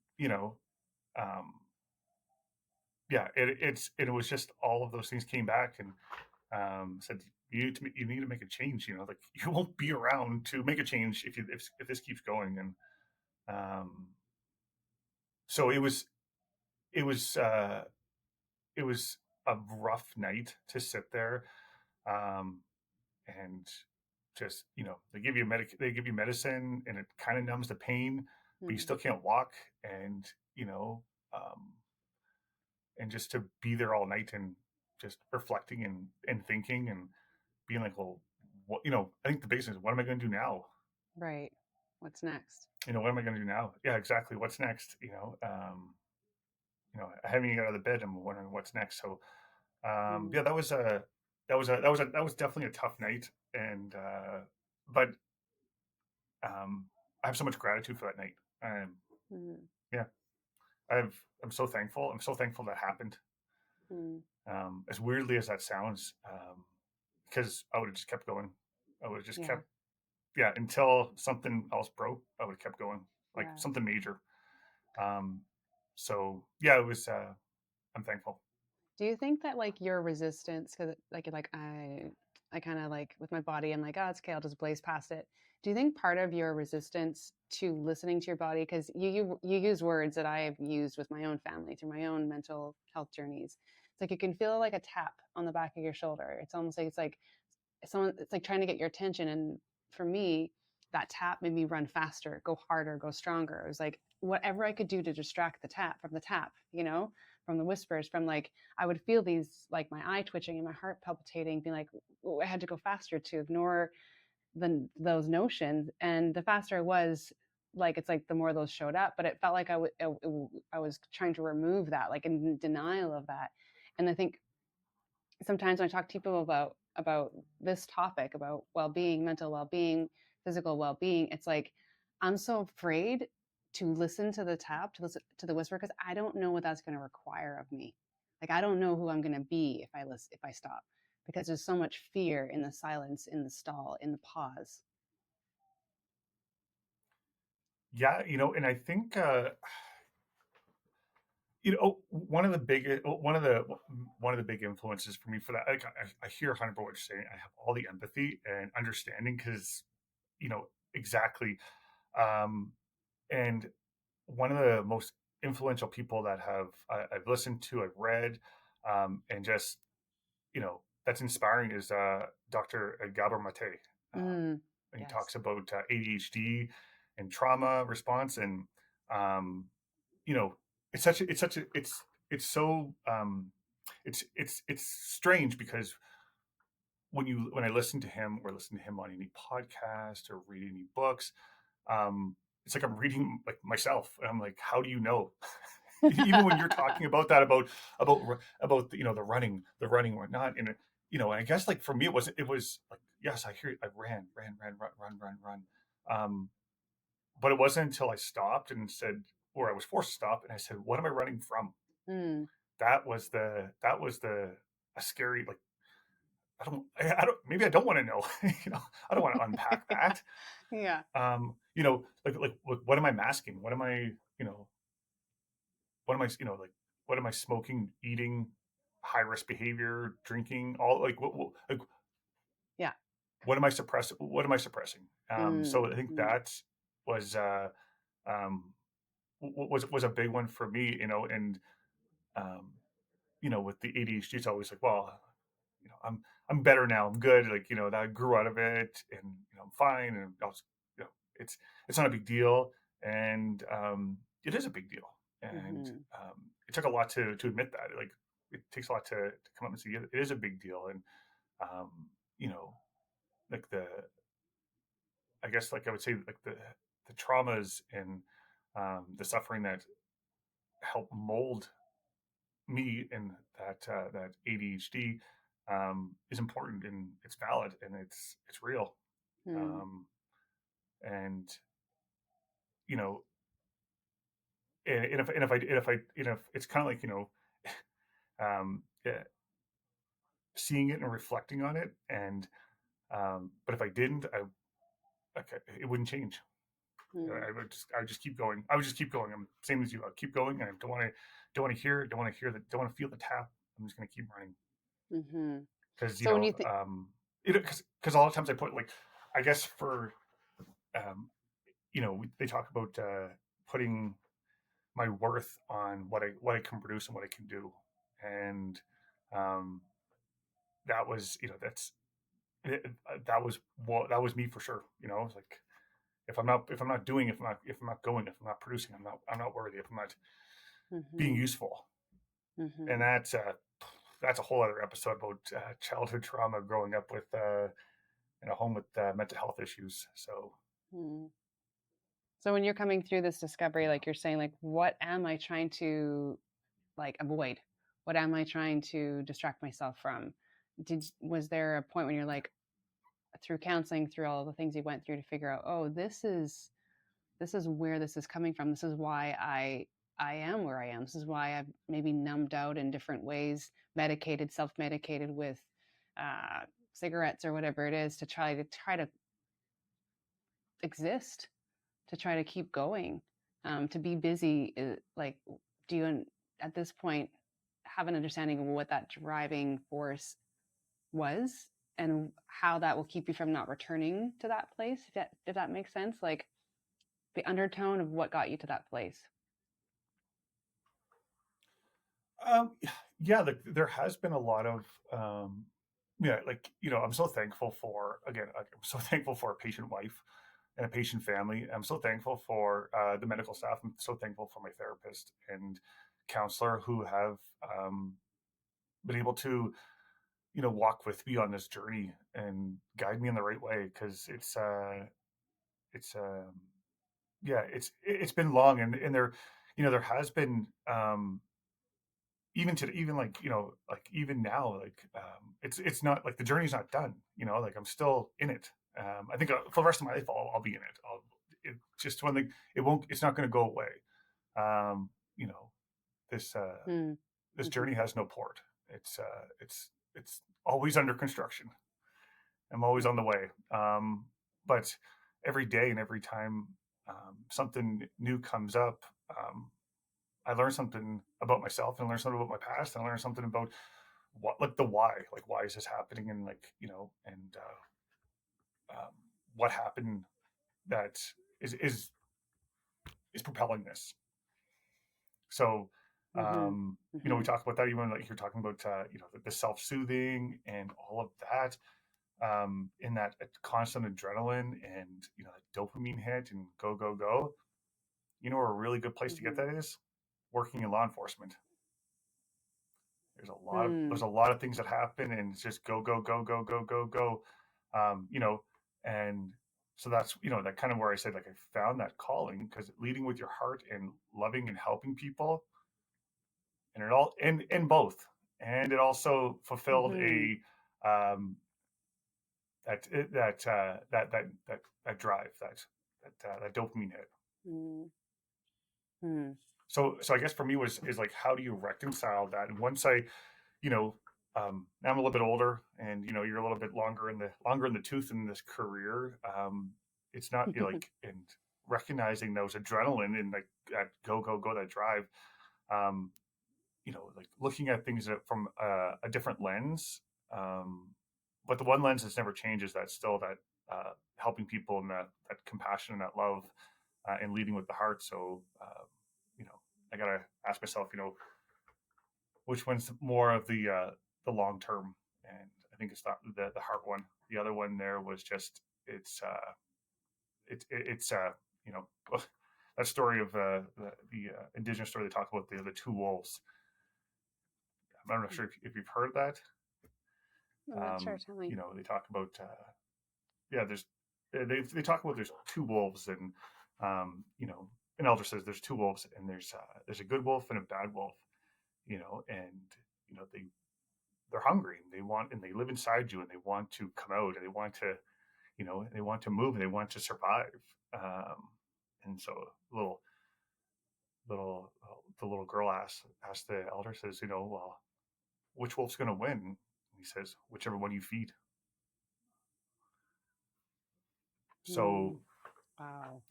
yeah, it was just all of those things came back and said you need to make a change. Like you won't be around to make a change if this keeps going. And um, so it was uh, it was a rough night to sit there, um, and just they give you medicine, and it kind of numbs the pain, but you Mm. still can't walk. And um, and just to be there all night and just reflecting and thinking and being like, well, what, I think the biggest is, what am I going to do now? Right. What's next? What am I going to do now? Yeah, exactly. What's next? I haven't even got out of the bed. I'm wondering what's next. So, Mm. yeah, that was definitely a tough night. And, but, I have so much gratitude for that night. Mm. Yeah, I'm so thankful. I'm so thankful that happened. Mm. As weirdly as that sounds, because I would have just kept going. I would have just Yeah. kept, yeah, until something else broke. I would have kept going, like Yeah. something major. Um, so yeah, it was. I'm thankful. Do you think that like your resistance, because like I kind of like with my body, I'm like, oh, it's okay, I'll just blaze past it. Do you think part of your resistance to listening to your body, because you use words that I have used with my own family through my own mental health journeys. It's like you can feel like a tap on the back of your shoulder. It's almost like it's like trying to get your attention. And for me, that tap made me run faster, go harder, go stronger. It was like whatever I could do to distract the tap, from the whispers, from like I would feel these like my eye twitching and my heart palpitating, being like, I had to go faster to ignore those notions. And the faster it was, like, it's like the more those showed up, but it felt like I was trying to remove that, like in denial of that. And I think sometimes when I talk to people about this topic, about well-being, mental well-being, physical well-being, it's like I'm so afraid to listen to the tap, to listen to the whisper, because I don't know what that's going to require of me. Like I don't know who I'm going to be if I listen, if I stop, because there's so much fear in the silence, in the stall, in the pause. Yeah, and I think one of the big influences for me for that, like, I hear 100% what you're saying. I have all the empathy and understanding because exactly. Um, and one of the most influential people that I've listened to, I've read, and just that's inspiring is Dr. Gabor Mate. Mm, And he yes. talks about ADHD and trauma response, and um, you know, it's so it's strange because when I listen to him or listen to him on any podcast or read any books, um, it's like I'm reading like myself, and I'm like, how do you know? Even when you're talking about that, about the running whatnot, and I guess like for me it was like, yes, I hear it, I ran, um, but it wasn't until I stopped and said, or I was forced to stop, and I said, what am I running from? Mm. That was the a scary, like, I don't maybe I don't want to know. I don't want to unpack that. Yeah. Like what am I masking? Like what am I smoking, eating, high risk behavior, drinking, all like like Yeah. what am I suppressing? So Mm, I think mm, that was um was a big one for me, and um with the ADHD, it's always like, well, I'm better now. I'm good. Like, that I grew out of it, and I'm fine, and I was, it's it's not a big deal, and it is a big deal, and mhm, it took a lot to admit that. Like, it takes a lot to come up and say, yeah, it is a big deal, and um, you know, like I guess, like I would say, like the traumas and the suffering that help mold me, and that ADHD is important, and it's valid, and it's real. mm, Um, and you know, and if it's kind of like, yeah, seeing it and reflecting on it, and but if I didn't, okay, it wouldn't change. mm, I would just keep going. I would just keep going. I'm same as you. I'll keep going. I don't want to hear. Don't want to feel the tap. I'm just going to keep running mhm. because So when you think, because a lot of times I put, like, I guess for um, they talk about putting my worth on what I can produce and what I can do, and um, that was that was me for sure. It's like, if I'm not doing, if I'm not going, if I'm not producing, I'm not worthy. If I'm not being mhm, useful, and mhm, that's a whole other episode about childhood trauma, growing up with in a home with mental health issues. So mm. So when you're coming through this discovery, like you're saying, like, what am I trying to, like, avoid? What am I trying to distract myself from? Was there a point when you're like, through counseling, through all the things you went through to figure out, oh, this is where this is coming from. This is why I am where I am. This is why I've maybe numbed out in different ways, medicated, self-medicated with uh, cigarettes or whatever it is, to try to exist, to try to keep going, to be busy. Like, do you at this point have an understanding of what that driving force was, and how that will keep you from not returning to that place? If that makes sense, like the undertone of what got you to that place. um, yeah, like, there has been a lot of yeah, like, I'm so thankful for, again, I'm so thankful for a patient wife and a patient family. I'm so thankful for the medical staff. I'm so thankful for my therapist and counselor who have been able to walk with me on this journey and guide me in the right way, because it's yeah, it's been long, and there has been, even like, like even now, like, it's not like the journey's not done, like I'm still in it. I think, for the rest of my life I'll be in it. Just one thing, it's not going to go away. um you know this Mm. this Mhm. journey has no port. It's always under construction. I'm always on the way. But every day and every time, something new comes up, I learn something about myself, and I learn something about my past, and I learn something about why is this happening, and what happened that is is propelling this. So, Mhm. we Mhm. talk about that, even like you're talking about, the self-soothing and all of that, in that constant adrenaline, and that dopamine hit, and go go go. Where a really good place to get Mhm. that is working in law enforcement. There's Mm. a lot of things that happen, and it's just go go go go go go go. And so that's, that kind of where I said, like, I found that calling, because leading with your heart and loving and helping people, and it all in both, and it also fulfilled Mhm. a, um, that drive, that dopamine hit. Mm. Mm. So I guess for me was is like, how do you reconcile that? And once I, you know, now I'm a little bit older, and you're a little bit longer in the tooth in this career. It's not, like, and recognizing those adrenaline, and like that go go go, that drive. Um, like looking at things from a different lens. Um, but the one lens that's never changes, that's still that, helping people, and that compassion and that love, and leading with the heart. So, you know, I gotta ask myself, which one's more of the long term, and I think it's the heart one. The other one there was just, it's you know that story of, the indigenous story they talk about, the two wolves. I'm not sure if you've heard that. I'm not sure. Tell me. They talk about, yeah, they talk about there's two wolves, and, an elder says there's two wolves, and there's a good wolf and a bad wolf. And they're hungry, and they live inside you, and they want to come out, and they want to move, and they want to survive. Um, and so little the little girl asks the elder, says, well, which wolf's going to win? And he says, whichever one you feed. So, Mm. Wow.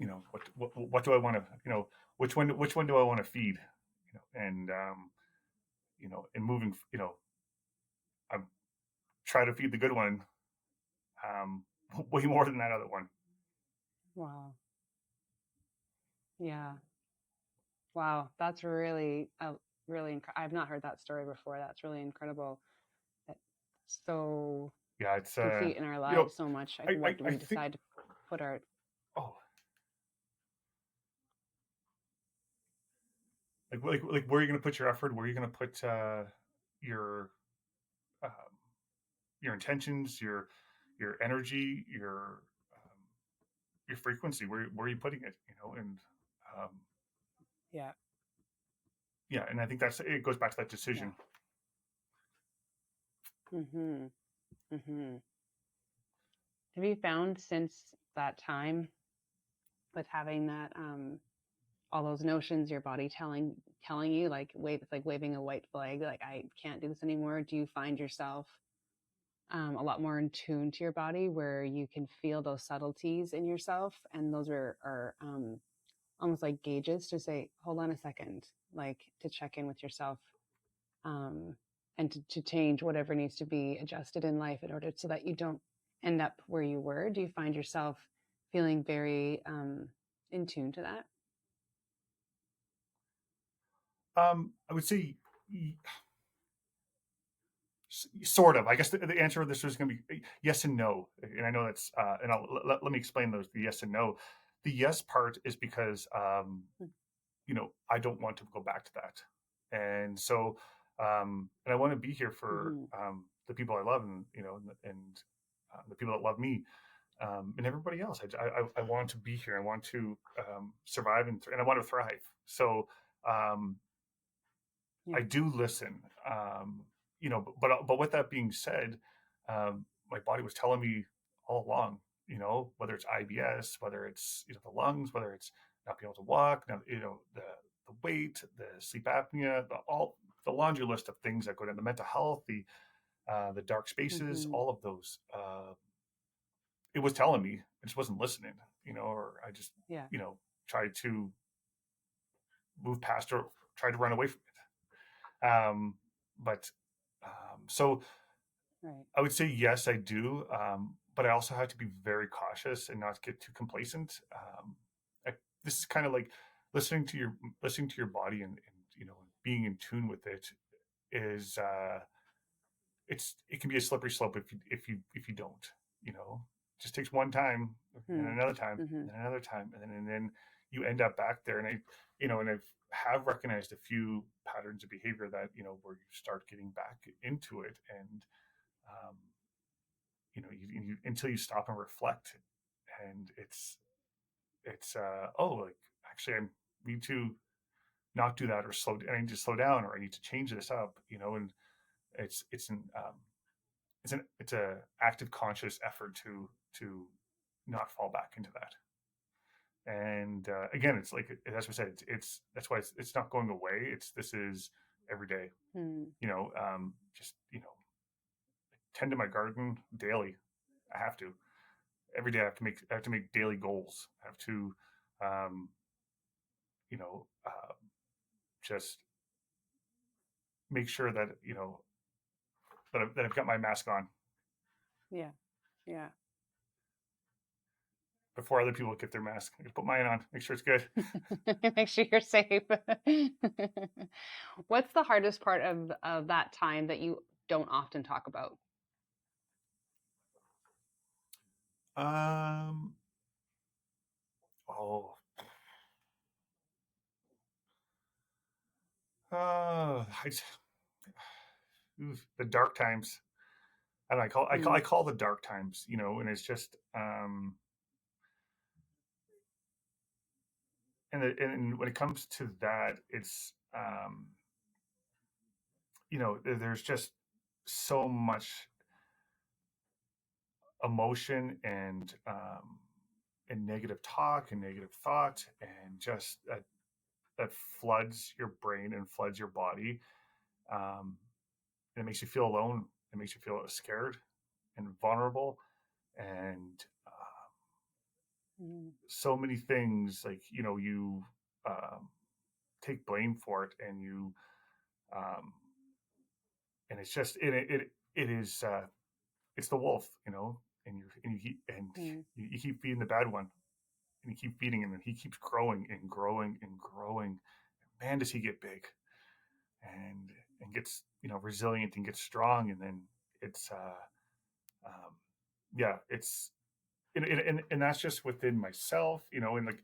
what do I want to, which one do I want to feed? And, and moving, I'm try to feed the good one, um, way more than that other one. Wow. Yeah. Wow. That's really, I've not heard that story before. That's really incredible. That so Yeah, it's, complete in our you know, lives so much. Like what I we think, decide to put our. oh, like where are you going to put your effort? Where are you going to put, your, um, your intentions, your energy, your frequency? Where are you putting it? And, um, Yeah. yeah, and I think it goes back to that Yeah. decision. Mhm. Mhm. Have you found since that time with having that all those notions, your body telling you like wave, it's like waving a white flag, like I can't do this anymore? Do you find yourself a lot more in tune to your body, where you can feel those subtleties in yourself, and those are almost like gauges to say, hold on a second, like to check in with yourself, um, and to change whatever needs to be adjusted in life in order so that you don't end up where you were? Do you find yourself feeling very in tune to that? I would say, sort of. I guess the answer of this is going to be yes and no, and I know that's, and let me explain those, the yes and no. The yes part is because, I don't want to go back to that, and so, and I want to be here for, Mm-hmm. the people I love, and the people that love me, and everybody else. I want to be here. I want to survive, and I want to thrive. So um, I Yeah. do listen. But with that being said, my body was telling me all along, whether it's IBS, whether it's the lungs, whether it's not being able to walk, now, the weight, the sleep apnea, all the laundry list of things that go down, the mental health, the dark spaces, Mm-hmm. all of those. It was telling me, I just wasn't listening, or I just, Yeah. tried to move past or tried to run away from it. But so Right. I would say yes, I do, but I also have to be very cautious and not get too complacent. I, this is kind of like listening to your body, and being in tune with it is it can be a slippery slope if you don't. It just takes one time, and another time, Mm-hmm. and another time, and then you end up back there. And I've have recognized a few patterns of behavior that where you start getting back into it, and um, until you stop and reflect, and it's like, actually I need to not do that, or I need to slow down, or I need to change this up, and it's an it's a active conscious effort to not fall back into that. And again, it's like, as we said, it's that's why it's not going away. This is every day, Mm. just tend to my garden daily. I have to every day. I have to make daily goals. I have to um, you know just make sure that I've got my mask on Yeah. Yeah. before other people get their mask. I put mine on, make sure it's good. Make sure you're safe. What's the hardest part of that time that you don't often talk about? um oh I, the dark times. And I Mm. call the dark times, and it's just and when it comes to that, it's there's just so much emotion, and negative talk and negative thought, and just that floods your brain and floods your body. um, and it makes you feel alone. It makes you feel scared and vulnerable, and Mm. so many things, like you um, take blame for it, um, and it's just it is it's the wolf, Mm. you keep feeding the bad one, and you keep feeding him, and he keeps growing and growing and growing. Man, does he get big, and gets resilient, and gets strong, and then it's um, yeah, it's and that's just within myself, and like,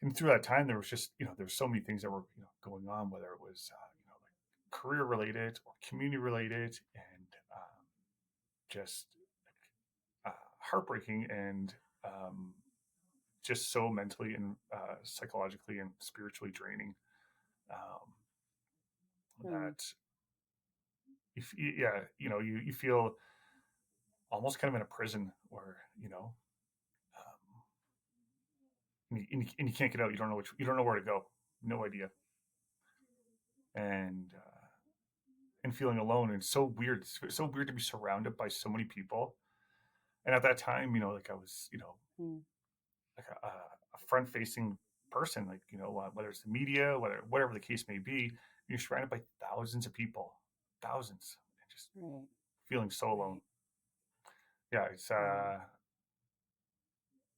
and through that time there was just there was so many things that were going on, whether it was like career related or community related, and just heartbreaking, and um, just so mentally and psychologically and spiritually draining, um, Mm. that if yeah, you feel almost kind of in a prison, where um, and you can't get out. You don't know where to go. No idea. And feeling alone, and so weird. It's so weird to be surrounded by so many people. And at that time, like, I was Mm. like a front facing person, like, whether it's the media, whatever the case may be, you're surrounded by thousands of people, thousands, and just Right. feeling so alone. Right.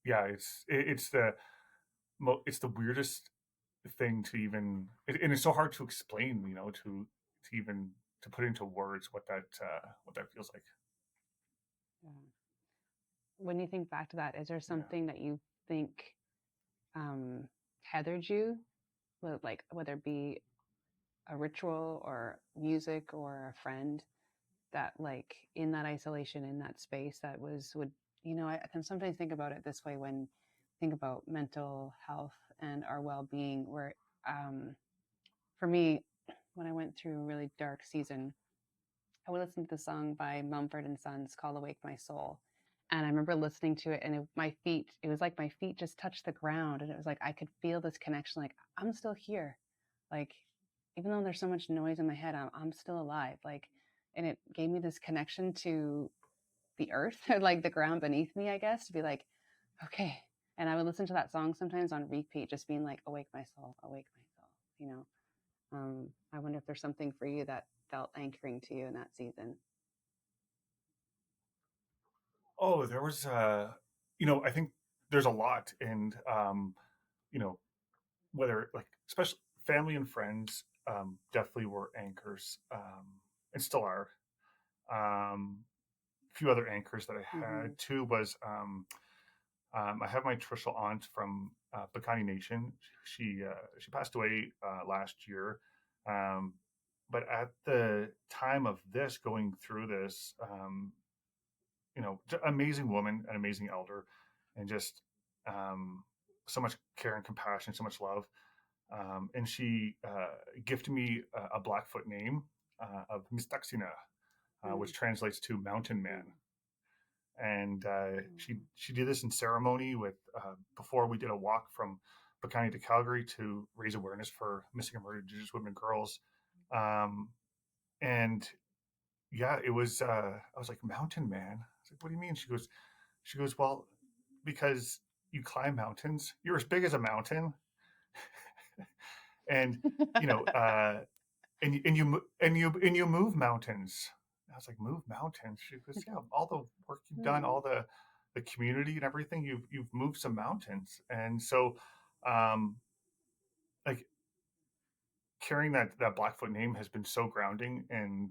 Yeah, Yeah. it's the weirdest thing to even, and it's so hard to explain, even to put into words what that feels like. Yeah. When you think back to that, is there Yeah. something that you think um, tethered you, whether it be a ritual or music or a friend that like in that isolation, in that space that would, I can sometimes think about it this way when think about mental health and our well-being, where um, for me, when I went through a really dark season, I would listen to the song by Mumford and Sons called Awake My Soul. And I remember listening to it, and it was like my feet just touched the ground. And it was like I could feel this connection, like, I'm still here. Like, even though there's so much noise in my head, I'm still alive. Like, and it gave me this connection to the earth, or like the ground beneath me, I guess, to be like, okay. And I would listen to that song sometimes on repeat, just being like, awake my soul, awake my soul, you know? I wonder if there's something for you that felt anchoring to you in that season. Oh, there was, I think there's a lot, and you know, whether like especially family and friends, definitely were anchors, and still are. A few other anchors that I Mm-hmm. had too was I have my Trishul aunt from Bacani Nation. She passed away last year, um, but at the time of this, going through this, amazing woman, an amazing elder, and just um, so much care and compassion, so much love. And she gifted me a Blackfoot name of Mistaxina, which translates to mountain man. And she did this in ceremony with before we did a walk from Bacani to Calgary to raise awareness for missing and murdered Indigenous women and girls. Um, and yeah, it was. I was like, mountain man. I was like, what do you mean? She goes, well, because you climb mountains, you're as big as a mountain, and you know, and you move mountains. I was like, move mountains. She goes, yeah, all the work you've done, all the community and everything, you've moved some mountains, and so, um, like carrying that Blackfoot name has been so grounding and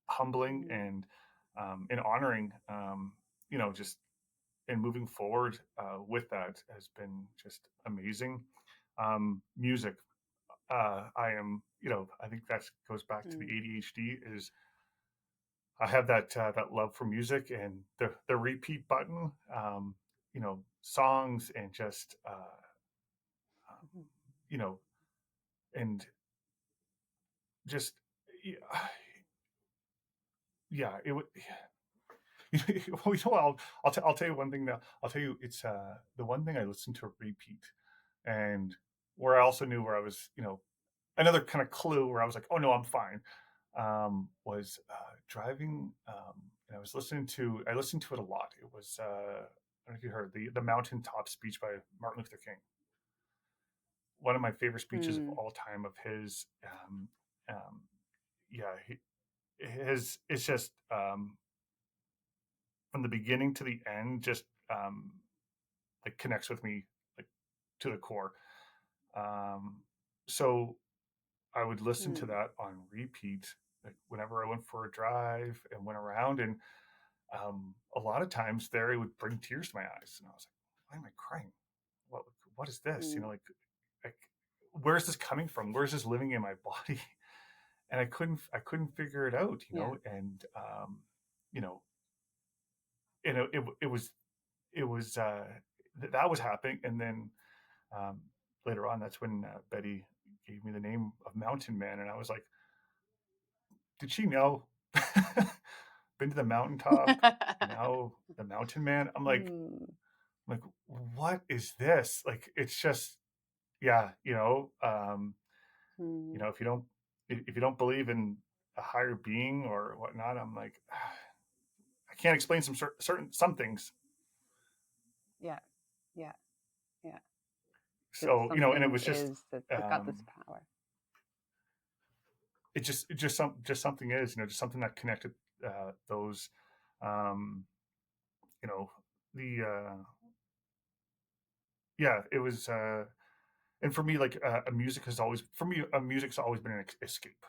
humbling and honoring. Just and moving forward with that has been just amazing. Music, I think that goes back to the ADHD. Is I have that love for music and the repeat button. Songs and just um, you know, and just yeah, yeah it would. Well, I'll tell you one thing now. I'll tell you it's the one thing I listened to repeat, and where I also knew where I was, another kind of clue where I was like, oh no, I'm fine. Was driving, and I listened to it a lot. It was I don't know if you heard the mountaintop speech by Martin Luther King. One of my favorite speeches of Mm, all time of his. Um, yeah, his it's just from the beginning to the end, just like connects with me like to the core. Um, so I would listen to mm, that on repeat, like whenever I went for a drive and went around, and a lot of times there it would bring tears to my eyes, and I was like, "Why am I crying? What is this? mm. Like where's this coming from? Where's this living in my body?" And I couldn't figure it out, Yeah. and you know, it was that was happening, and then um, later on, that's when Betty gave me the name of Mountain Man, and I was like, did she know? Been to the mountaintop, now the Mountain Man. Mm, I'm like, what is this? Like, it's just, yeah, mm. if you don't believe in a higher being or whatnot, I'm like, I can't explain some things. Yeah. Yeah. Yeah. That So and it something was just, is that got this um, power. just something is, just something that connected those, um, you know, the yeah, it was. And for me, like music's always been an escape.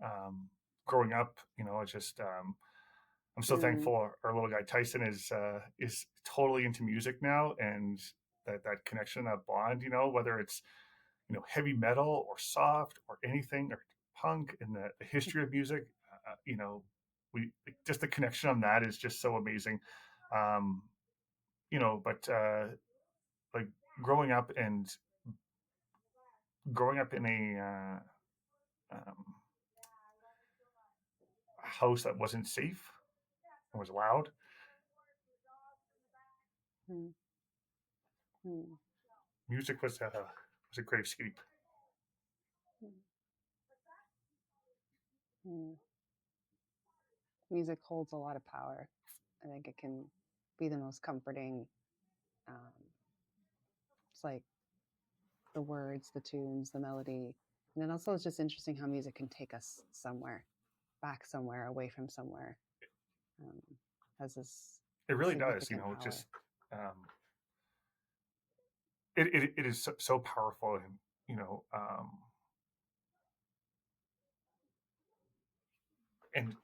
Um, Growing up, I just I'm so Mm, thankful our little guy Tyson is totally into music now, and that connection, that bond, whether it's heavy metal or soft or anything or punk, and the history of music, uh, you know we just the connection on that is just so amazing. Um, but like growing up and growing up in a house that wasn't safe and was loud, Mm, mm, music was a great escape. mm, mm. Music holds a lot of power. I think it can be the most comforting. Um, it's like the words, the tunes, the melody. And then also it's just interesting how music can take us somewhere, back somewhere, away from somewhere. Um, has this It really does, significant power. just um, it is so powerful, and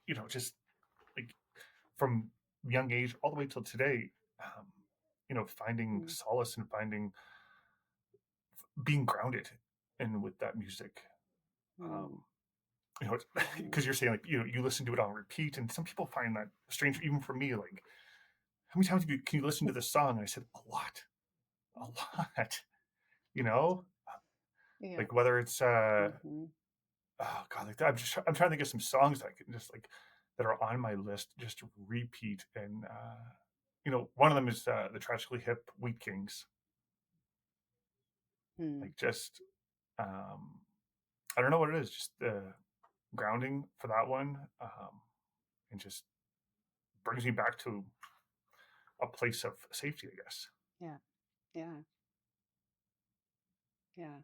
you know, just like from young age all the way till today, um, finding Mm, solace and finding being grounded and with that music. mm, Um, mm-hmm, because you're saying like you listen to it on repeat, and some people find that strange. Even for me, like how many times can you listen to this song? And I said a lot. You know, yeah. like whether it's Mm-hmm, oh god, like I'm trying to think of some songs that I can just like that are on my list just to repeat. And one of them is the Tragically Hip Wheat Kings. mm, Like just um, I don't know what it is, just the grounding for that one, and just brings me back to a place of safety, I guess. yeah. Yeah. Yeah.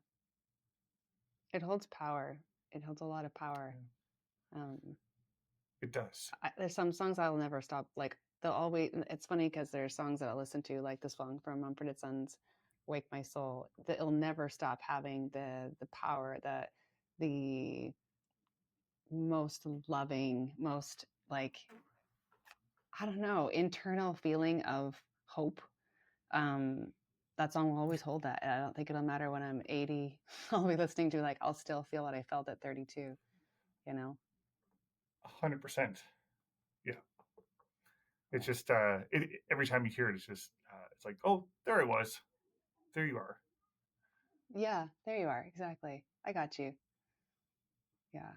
It holds power. It holds a lot of power. Yeah, Um, it does. there's some songs I'll never stop. Like they'll always. It's funny because there's songs that I listen to, like this song from Mumford & Sons, "Wake My Soul." That it'll never stop having the power, the most loving, most like I don't know, internal feeling of hope. Um, that song will always hold that. And I don't think it'll matter when I'm 80. I'll be listening to like I'll still feel what I felt at 32. You know. 100%. Yeah, Yeah. it's just every time you hear it, it's like, oh, there it was, there you are. Yeah, there you are. Exactly. I got you. Yeah.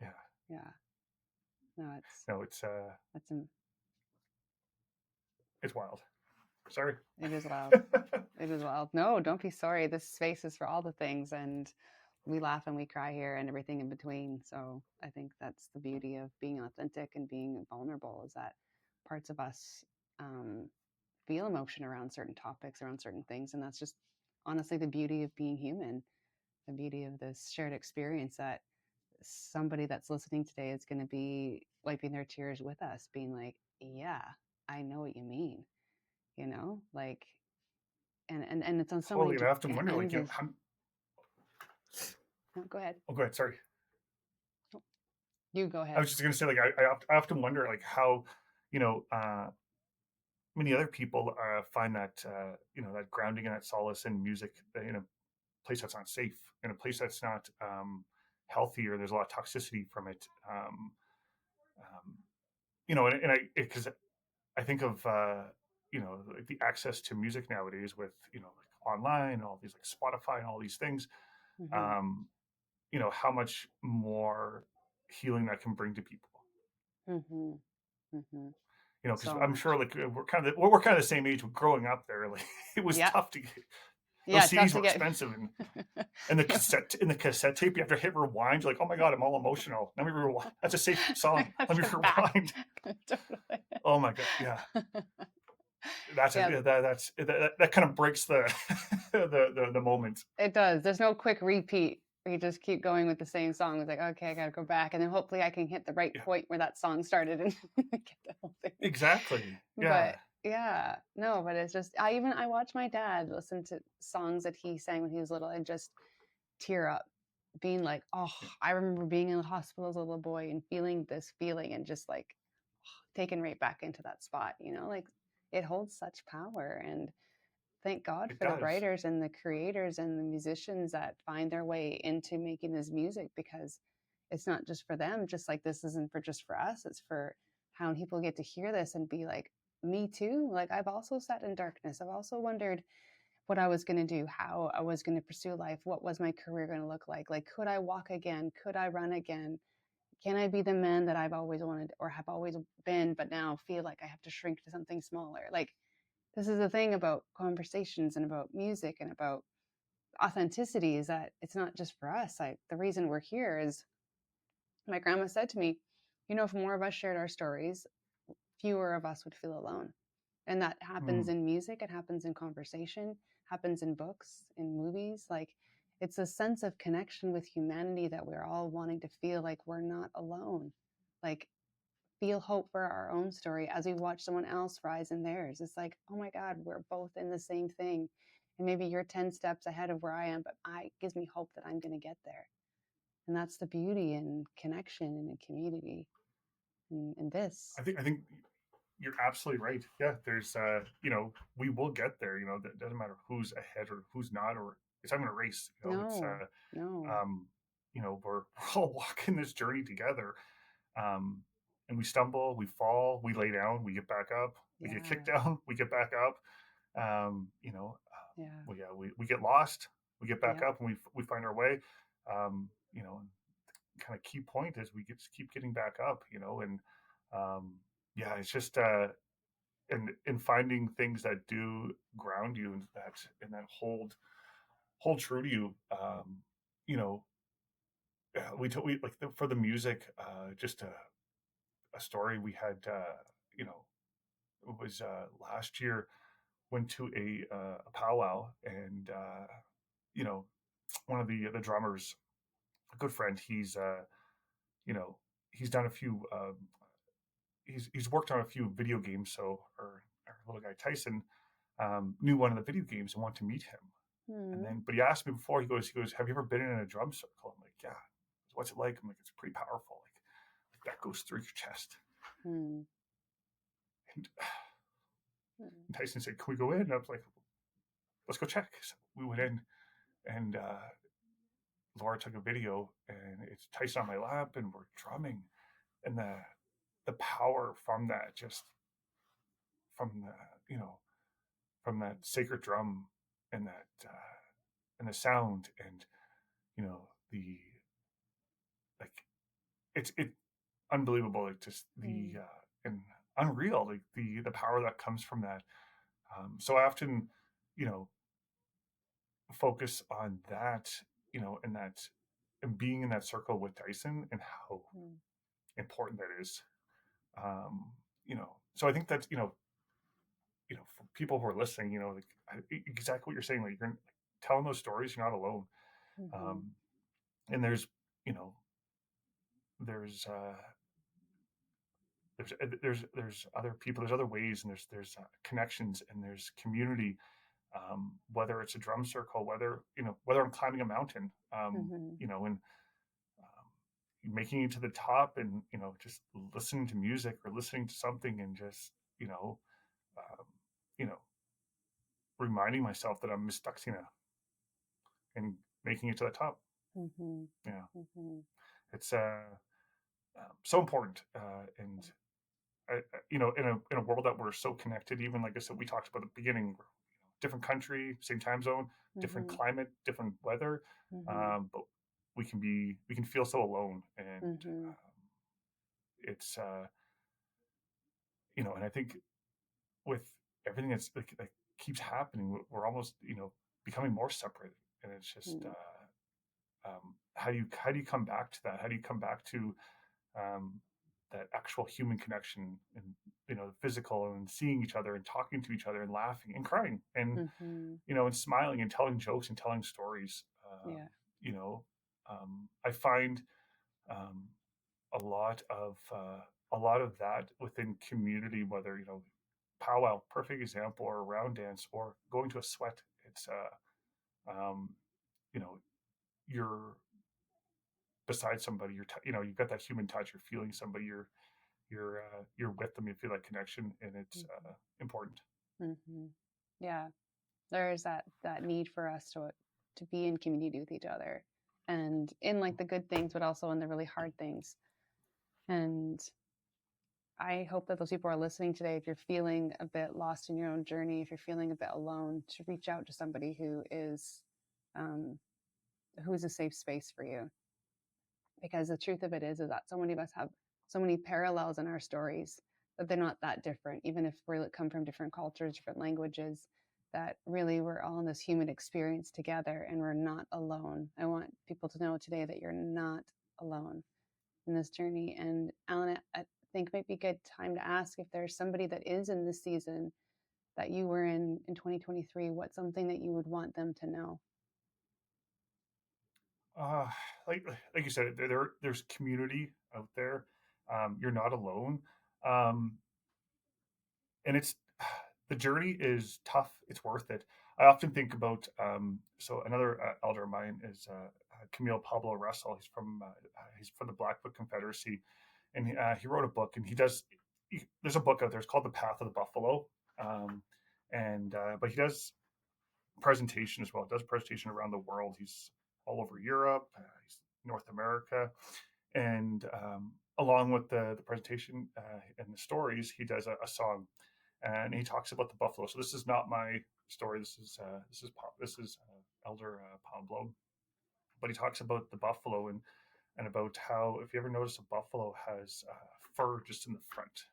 Yeah, Yeah. No, it's no, that's it's wild. Sorry. it is wild. It is wild. No, don't be sorry. This space is for all the things and we laugh and we cry here and everything in between. So I think that's the beauty of being authentic and being vulnerable is that parts of us um, feel emotion around certain topics, around certain things. And that's just honestly the beauty of being human, the beauty of this shared experience that somebody that's listening today is going to be wiping their tears with us, being like, yeah, I know what you mean, like, and it's on so many Totally, and I often wonder, like, ends of, how. no, go ahead. Oh, go ahead. Sorry. You go I ahead. was just going to say, like, I often wonder, like, how, you know, uh, many other people find that, that grounding and that solace in music in a place that's not safe, in a place that's not healthy, or there's a lot of toxicity from it. Um, and I, because I think of, like the access to music nowadays with, like online and all these like Spotify and all these things, Mm-hmm. um, how much more healing that can bring to people. Mm-hmm. Mm-hmm. Because So I'm much. sure like we're kind of the same age. Growing up there, like it was Yeah. tough to get. Yeah. Those Tough CDs to were get. expensive, and the cassette tape, you have to hit rewind. You're like, oh my god, I'm all emotional. Let me rewind. That's a safe I song. have Let me to back. rewind. Totally. Oh my god, yeah. Yeah, That kind of breaks the the moment. it does. There's no quick repeat. You just keep going with the same song. It's like, okay, I gotta go back, and then hopefully I can hit the right Yeah, point where that song started and get the whole thing. exactly. Yeah, But yeah, no, but it's just I watch my dad listen to songs that he sang when he was little and just tear up, being like, oh, yeah, I remember being in the hospital as a little boy and feeling this feeling and just like taken right back into that spot. Like it holds such power and thank God it for the does. writers and the creators and the musicians that find their way into making this music because it's not just for them, just like this isn't for just for us, it's for how when people get to hear this and be like, me too, like I've also sat in darkness, I've also wondered what I was going to do, how I was going to pursue life, what was my career going to look like could I walk again, could I run again, can I be the man that I've always wanted or have always been, but now feel like I have to shrink to something smaller. Like, this is the thing about conversations and about music and about authenticity, is that it's not just for us. The reason we're here is, my grandma said to me, if more of us shared our stories, fewer of us would feel alone. And that happens Mm. in music, it happens in conversation, happens in books, in movies. Like, it's a sense of connection with humanity that we're all wanting to feel like we're not alone. Like, feel hope for our own story as we watch someone else rise in theirs. It's like, oh my God, we're both in the same thing. And maybe you're 10 steps ahead of where I am, but it gives me hope that I'm going to get there. And that's the beauty in connection and a community in this. I think you're absolutely right. Yeah, there's we will get there. It doesn't matter who's ahead or who's not, or it's not going to race. It's No, no. we're all walking this journey together. Um, and we stumble, we fall, we lay down, we get back up, we get Yeah, kicked down, we get back up. yeah, We get lost, we get back yeah. up, and we find our way. And kind of key point is we keep getting back up. And um, yeah, it's just and in finding things that do ground you and that hold true to you. You know, we like for the music, just a story we had. It was last year. Went to a powwow, and you know, one of the drummers, a good friend. You know, he's done a few. He's worked on a few video games. So our little guy Tyson knew one of the video games and wanted to meet him. And Hmm. then, but he asked me before. He goes, "Have you ever been in a drum circle?" I'm like, "Yeah." What's it like? I'm like, "It's pretty powerful. Like that goes through your chest." Hmm. And Hmm. Tyson said, "Can we go in?" And I was like, "Let's go check." So we went in, and Laura took a video, and it's Tyson on my lap, and we're drumming, and the power from that, just from the from that sacred drum, and that and the sound, and the like, it's unbelievable, like just the Hmm. and unreal, like the power that comes from that. So I often, you know, focus on that, and being in that circle with Dyson and how Hmm. important that is. So I think that for people who are listening, like exactly what you're saying, like you're telling those stories, you're not alone. Hmm. Um, and you know, there's there's other people, there's other ways, and there's connections, and there's community. Whether it's a drum circle, whether I'm climbing a mountain, Hmm. and making it to the top, and just listening to music or listening to something, and just um, you know reminding myself that I'm Miss Duxina and making it to the top. Hmm. Yeah, Hmm. it's so important, and in a world that we're so connected. Even like I said, we talked about at the beginning, different country, same time zone, different Hmm. climate, different weather, Hmm. but we can feel so alone, and Hmm. it's and I think with everything that keeps happening, we're almost becoming more separated, and it's just how do you come back to that? How do you come back to um, that actual human connection, and the physical, and seeing each other and talking to each other and laughing and crying, and Hmm. and smiling and telling jokes and telling stories. Yeah. You know, I find um, a lot of that within community, whether powwow, perfect example, or a round dance, or going to a sweat. It's um, you know, you're beside somebody. You've got that human touch. You're feeling somebody. You're with them. You feel that connection, and it's important. Hmm. Yeah. There's that need for us to be in community with each other, and in like the good things, but also in the really hard things. And I hope that those people are listening today. If you're feeling a bit lost in your own journey, if you're feeling a bit alone, to reach out to somebody um, who is a safe space for you. Because the truth of it is that so many of us have so many parallels in our stories that they're not that different, even if we come from different cultures, different languages. That really we're all in this human experience together, and we're not alone. I want people to know today that you're not alone in this journey. And Alan, I think might be a good time to ask if there's somebody that is in this season that you were in 2023. What's something that you would want them to know? uh like like you said, there's community out there. You're not alone. um and it's the journey is tough. It's worth it. I often think about so another elder of mine is Camille Pablo Russell. He's from the Blackfoot Confederacy, and he wrote a book, and there's a book out there. It's called The Path of the Buffalo. um, and But he does presentation as well. He does presentation around the world. He's all over Europe, he's North America, and along with the presentation and the stories, he does a song, and he talks about the buffalo. So this is not my story. This is Elder Pablo, but he talks about the buffalo, and about how, if you ever notice, a buffalo has fur just in the front.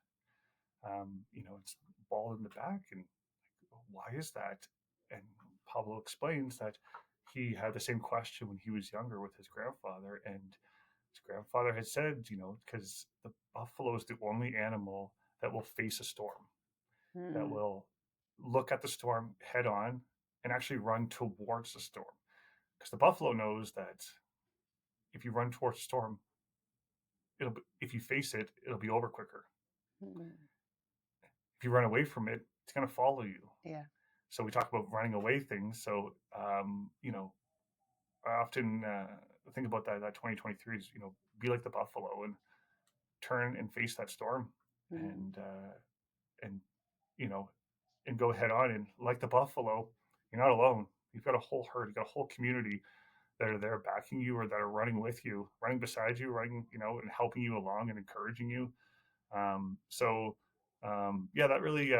It's bald in the back, and why is that? And Pablo explains that he had the same question when he was younger with his grandfather, and his grandfather had said, because the buffalo is the only animal that will face a storm, that Mm, will look at the storm head on and actually run towards the storm. Because the buffalo knows that if you run towards the storm, if you face it, it'll be over quicker. mm, If you run away from it, it's going to follow you. yeah. So we talk about running away things. So I often think about that 2023 is, be like the buffalo and turn and face that storm, Mm, and and you know and go head on. And like the buffalo, you're not alone. You've got a whole herd, you've got a whole community that are there backing you, or that are running with you, running beside you, running, and helping you along and encouraging you. Yeah, that really,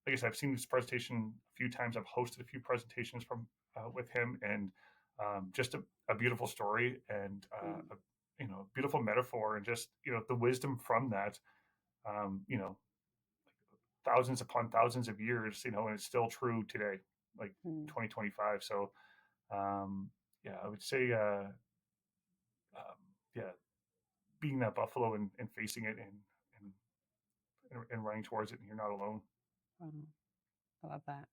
like I said, I've seen this presentation a few times. I've hosted a few presentations from with him, and just a beautiful story, and mm, a beautiful metaphor, and just the wisdom from that. Um, you know, Thousands upon thousands of years, and it's still true today, like mm, 2025. So, yeah, I would say, um, yeah, being that buffalo, and facing it, and running towards it, and you're not alone. wow, I love that.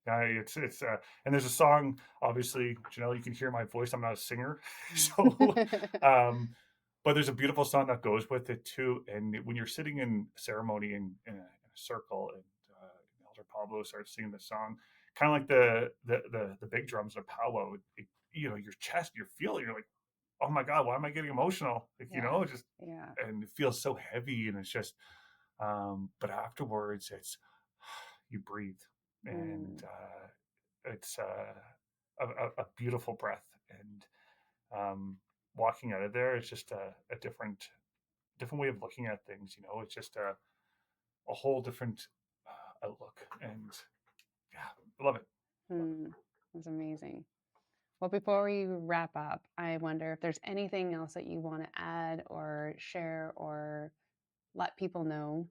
It's and there's a song. Obviously, Janelle, you can hear my voice. I'm not a singer, so Mm. um, but there's a beautiful song that goes with it too. And when you're sitting in ceremony in a circle, and Elder Pablo starts singing the song, kind of like the big drums of powwow, your chest, you feel it. You're like, oh my god, why am I getting emotional? Like, Yeah, just, yeah. and it feels so heavy, and it's just, but afterwards, it's you breathe, and Mm, it's a beautiful breath, and walking out of there, it's just a different way of looking at things. It's just a whole different outlook, and yeah, I love it. Love it. mm. That's amazing. Well, before we wrap up, I wonder if there's anything else that you want to add or share or let people know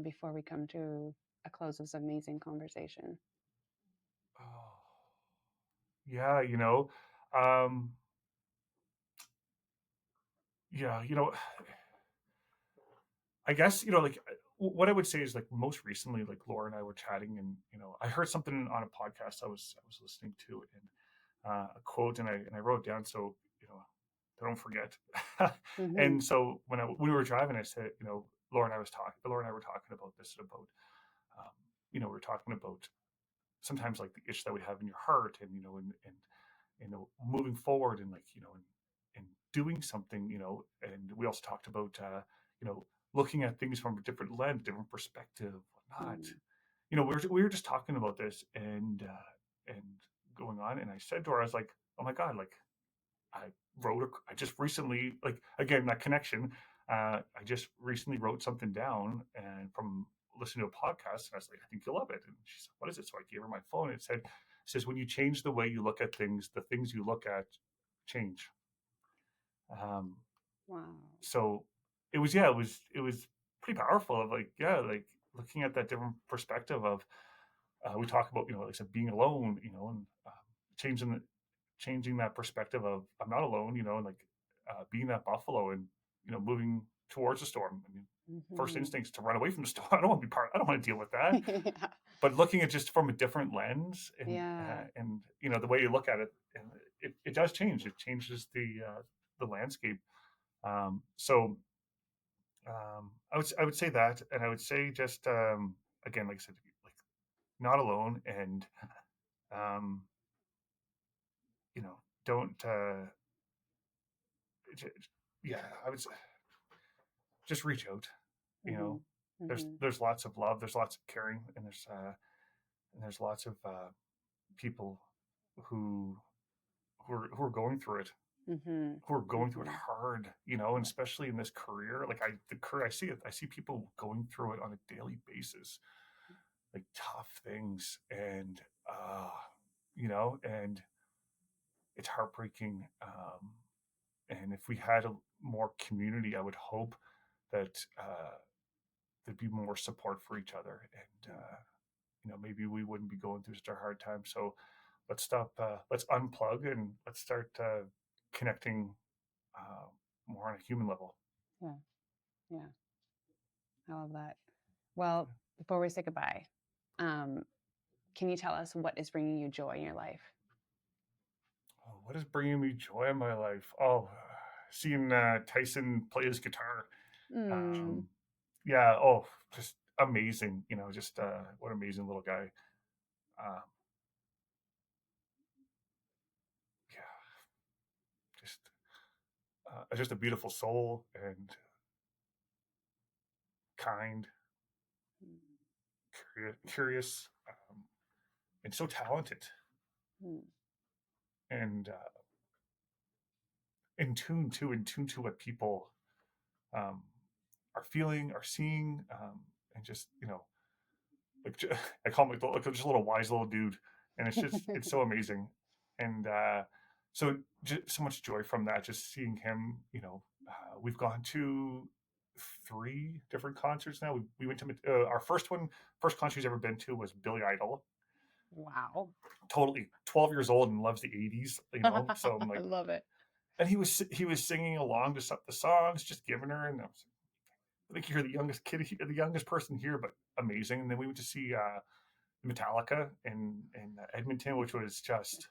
before we come to a close of this amazing conversation. Oh, yeah, um, yeah, I guess, like, what I would say is, like, most recently, like, Laura and I were chatting, and I heard something on a podcast I was listening to, and a quote, and I wrote it down, so I don't forget. Mm-hmm. And so when we were driving, I said, Laura and I were talking about this, about we were talking about sometimes, like, the itch that we have in your heart, and moving forward, and, like, and doing something, and we also talked about looking at things from a different lens, different perspective, whatnot. Mm, We were just talking about this, and going on, and I said to her, I was like, oh my god, like, I I just recently, like, again, that connection. I just recently wrote something down and from listening to a podcast, and I was like, I think you'll love it. And she said, what is it? So I gave her my phone. It says, when you change the way you look at things, the things you look at change. Um, Wow. so it was pretty powerful of like, yeah, like looking at that different perspective of, we talk about, like I said, being alone, and changing changing that perspective of I'm not alone, and like being that buffalo and moving towards the storm. I mean, first Hmm. instinct is to run away from the storm. I don't want to be part. I don't want to deal with that. Yeah. But looking at just from a different lens, Yeah. and the way you look at it, and it does change. It changes the landscape. So I would say that, and I would say just again, like I said, like not alone, and um, don't j- yeah, I would say just reach out. You Hmm. know, there's Hmm. there's lots of love, there's lots of caring, and there's lots of people who who are going through it, Hmm. who are going through it Hmm. hard, and Yeah. especially in this career. Like the career, I see it. I see people going through it on a daily basis, like tough things, and and it's heartbreaking. And if we had a more community, I would hope that there'd be more support for each other, and maybe we wouldn't be going through such a hard time. So let's stop. Let's unplug and let's start connecting uh, more on a human level. Yeah. Yeah. I love that. Well, before we say goodbye, um, can you tell us what is bringing you joy in your life? Oh, what is bringing me joy in my life? Oh, seeing Tyson play his guitar. Mm. Um, yeah. Oh, just amazing. Just what an amazing little guy. Uh, yeah, just a beautiful soul and kind, curious, and so talented Mm. and in tune to what people um, are feeling, are seeing, and just like I call him like just a little wise little dude, and it's so amazing, and just so much joy from that. Just seeing him, we've gone to three different concerts now. We went to our first concert he's ever been to was Billy Idol. Wow. Totally 12 years old and loves the 80s, So I'm I like, love it. and he was singing along to the songs, just giving her, and I think you're the youngest the youngest person here, but amazing. And then we went to see Metallica in Edmonton, which was just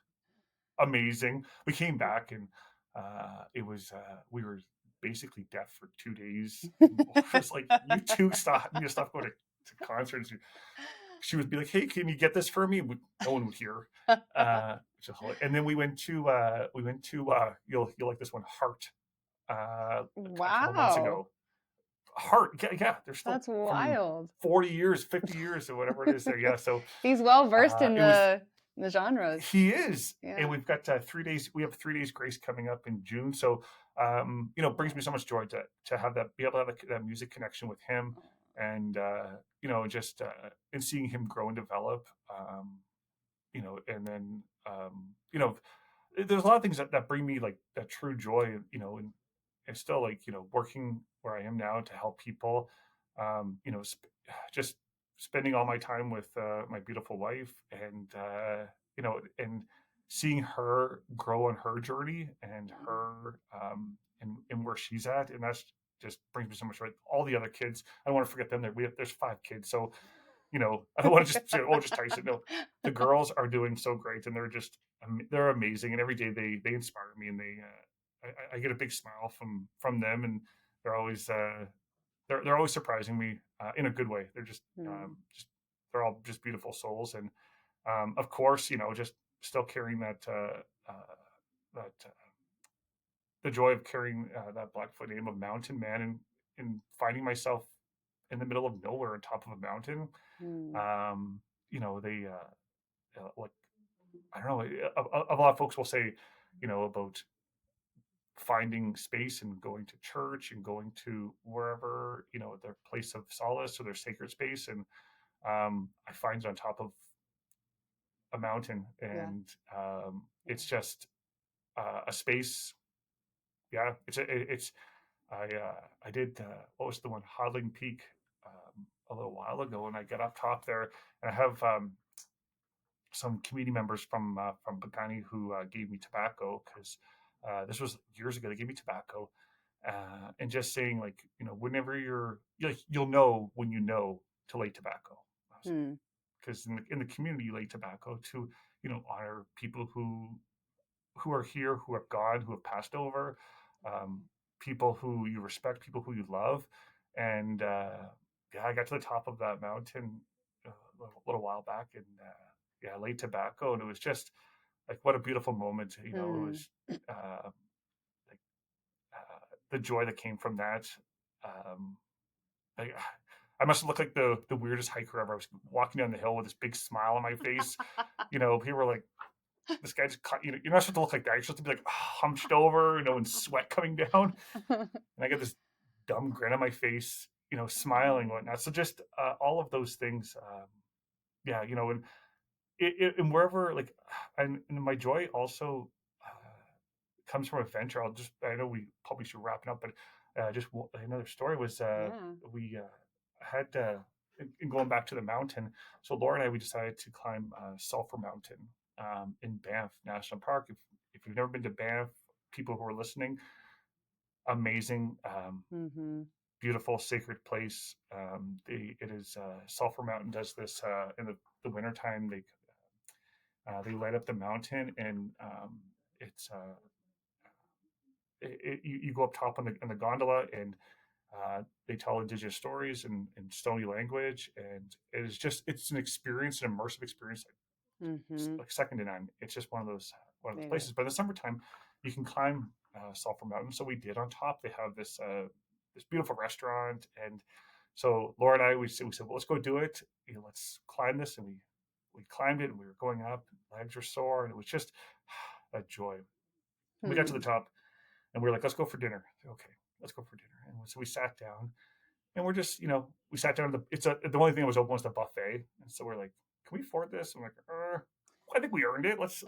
amazing. We came back and it was we were basically deaf for 2 days, and it was like, you two stop, you stop going to concerts. She would be like, "Hey, can you get this for me?" No one would hear. And then we went to you'll like this one, Heart, a couple months Wow. ago. Heart, yeah, yeah, they're still That's from wild. 40 years, 50 years, or whatever it is there. Yeah, so He's well versed in it was the genres. he is, and Yeah. we've got 3 days. We have 3 days grace coming up in June, so it brings me so much joy to have that, be able to have that music connection with him, and just and seeing him grow and develop. And then there's a lot of things that bring me like that true joy, and still like working where I am now to help people, just spending all my time with my beautiful wife, and seeing her grow on her journey and her and where she's at, and that's just brings me so much joy. All the other kids, I don't want to forget them. There's 5 kids, so I don't want to just say, oh, just Tyson. No, the girls are doing so great, and they're amazing, and every day they inspire me, and I get a big smile from them, and they're always they're always surprising me in a good way. They're Mm. just they're all just beautiful souls, and of course, just still carrying that the joy of carrying that Blackfoot name of mountain man, and finding myself in the middle of nowhere on top of a mountain. Mm. um, they like, I don't know, a lot of folks will say, about finding space and going to church and going to wherever, their place of solace or their sacred space. And I find it on top of a mountain, Yeah. and Yeah. it's just a space. Yeah, it's I did what was the one, Hodling Peak, a little while ago, and I get up top there, and I have some community members from Pagani who gave me tobacco, because this was years ago. They gave me tobacco, and just saying, like, whenever you'll know when you know to lay tobacco. Hmm. Because in the community, you lay tobacco to honor people who are here, who have gone, who have passed over, um, people who you respect, people who you love. And yeah, I got to the top of that mountain a little while back, and yeah, I laid tobacco, and it was just like, what a beautiful moment. It Hmm. was like the joy that came from that. Um, I, I must have looked like the weirdest hiker ever. I was walking down the hill with this big smile on my face. People were like, this guy just cut. You're not supposed to look like that. You're supposed to be like hunched over, and sweat coming down. And I got this dumb grin on my face, smiling and whatnot. So just all of those things, yeah, and wherever, like, and my joy also comes from adventure. I know we probably should wrap it up, but just another story was Yeah. we had in going back to the mountain. So Laura and I, we decided to climb Sulphur Mountain in Banff National Park. If you've never been to Banff, people who are listening, amazing, Mm-hmm. beautiful, sacred place. It is Sulphur Mountain does this in the wintertime. They light up the mountain, and it's you go up top on the gondola, and they tell indigenous stories in Stony language, and it's an experience, an immersive experience, Mm-hmm. like second to none. It's just one of those It places. is. But in the summertime, you can climb Sulphur Mountain. So we did. On top, they have this beautiful restaurant, and so Laura and I, we said, well, let's go do it. Let's climb this, and we climbed it, and we were going up. Legs were sore, and it was just a joy. We got to the Hmm. top, and we were like, let's go for dinner. Okay, let's go for dinner. And so we sat down, and we're just, we sat down. The only thing that was open was the buffet, and so we're like, can we afford this? I'm like, I think we earned it. Let's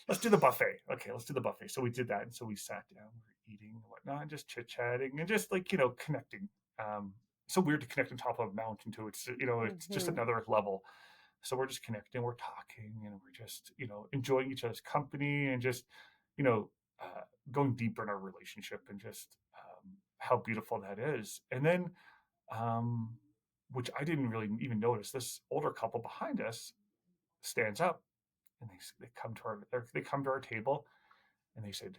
let's do the buffet. Okay, let's do the buffet. So we did that, and so we sat down, we were eating and whatnot, and just chit chatting, and just, like, connecting. Um, so weird to connect on top of a mountain too. It's just Mm-hmm. another level. So we're just connecting, we're talking, and we're just enjoying each other's company, and just you know going deeper in our relationship, and just how beautiful that is. And then, um, which I didn't really even notice, this older couple behind us stands up, and they come to our table, and they said,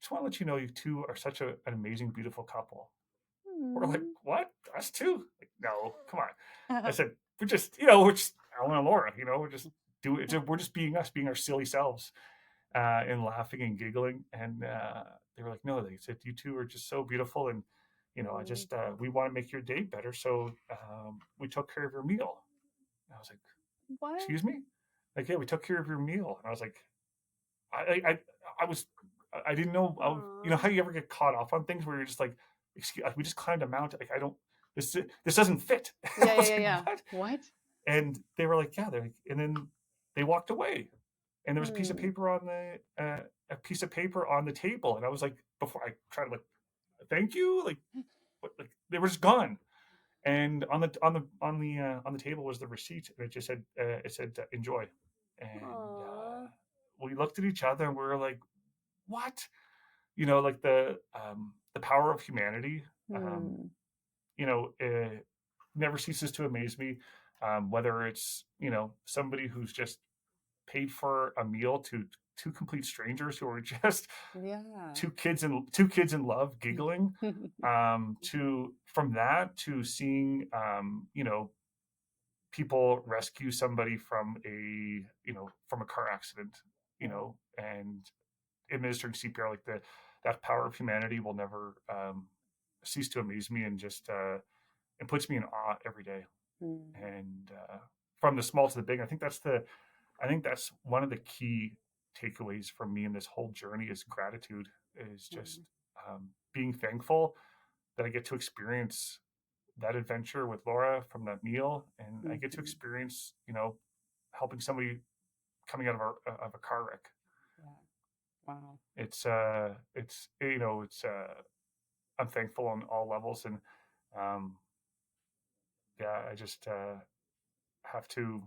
"Just want to let you know, you two are such an amazing, beautiful couple." We're like, "What? Us too?" Like, no, come on. I said, we're just Alan and Laura. We're just we're just being us, being our silly selves, and laughing and giggling. And they were like, "No," they said, "You two are just so beautiful, and I Mm. just we want to make your day better, so we took care of your meal." And I was like, What? "Excuse me?" Like, "Yeah, we took care of your meal." And I was like, I I was I didn't know. How Aw. you ever get caught off on things where you're just like, "Excuse," like, we just climbed a mountain. Like, I don't. This doesn't fit. I Yeah, yeah, was yeah, like, yeah. "What?" What? And they were like, "Yeah." They're like, and then they walked away, and there was Hmm. a piece of paper on the table, and I was like, before I tried to, like, thank you, like, but, like, they were just gone. And on the table was the receipt, and it said enjoy. And Aw. we looked at each other, and we were like, what? Like the power of humanity, um, Hmm. never ceases to amaze me. Whether it's somebody who's just paid for a meal to two complete strangers who are just Yeah. two kids in love giggling, to from that to seeing people rescue somebody from a car accident, Right. and administering CPR. Like, that power of humanity will never cease to amaze me, and just it puts me in awe every day. Hmm. And from the small to the big, I think that's one of the key takeaways from me in this whole journey is gratitude, is just Mm, being thankful that I get to experience that adventure with Laura from that meal, and I get to mhm. experience, helping somebody coming out of a car wreck. Yeah. Wow. It's I'm thankful on all levels, and um, yeah, I just have to,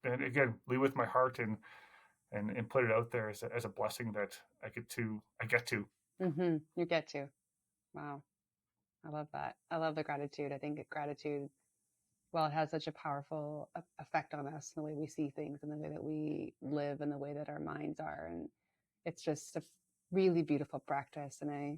and again, lead with my heart and put it out there as a blessing that I get to. You get to. Wow. I love that. I love the gratitude. I think gratitude, well, it has such a powerful effect on us, the way we see things and the way that we live and the way that our minds are. And it's just a really beautiful practice. And I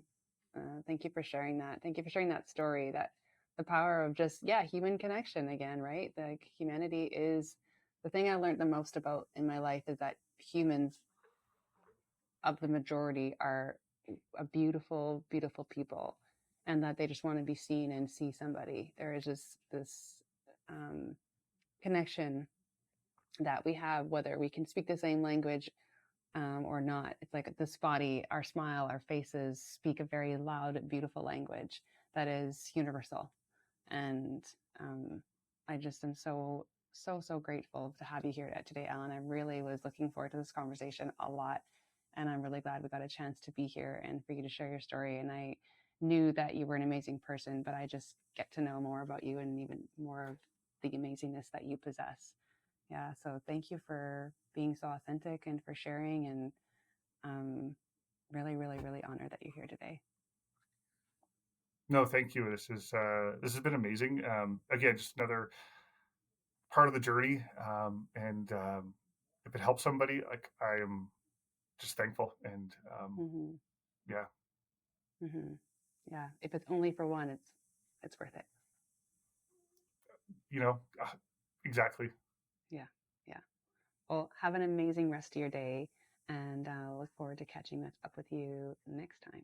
thank you for sharing that. Thank you for sharing that story, that the power of just, yeah, human connection again, right? Like humanity is the thing I learned the most about in my life, is that humans of the majority are a beautiful, beautiful people, and that they just want to be seen and see somebody. There is just this um, connection that we have, whether we can speak the same language or not. It's like this body, our smile, our faces speak a very loud, beautiful language that is universal. And I just am so, so, so grateful to have you here today, Ellen. I really was looking forward to this conversation a lot. And I'm really glad we got a chance to be here and for you to share your story. And I knew that you were an amazing person, but I just get to know more about you and even more of the amazingness that you possess. Yeah. So thank you for being so authentic and for sharing. And really, really, really honored that you're here today. No, thank you. This has been amazing. Again, just another part of the journey, and if it helps somebody, like, I am just thankful, and Mm-hmm. yeah, Mm-hmm. Yeah. If it's only for one, it's worth it. you know, uh, exactly. Yeah. Yeah. Well, have an amazing rest of your day, and I'll look forward to catching up with you next time.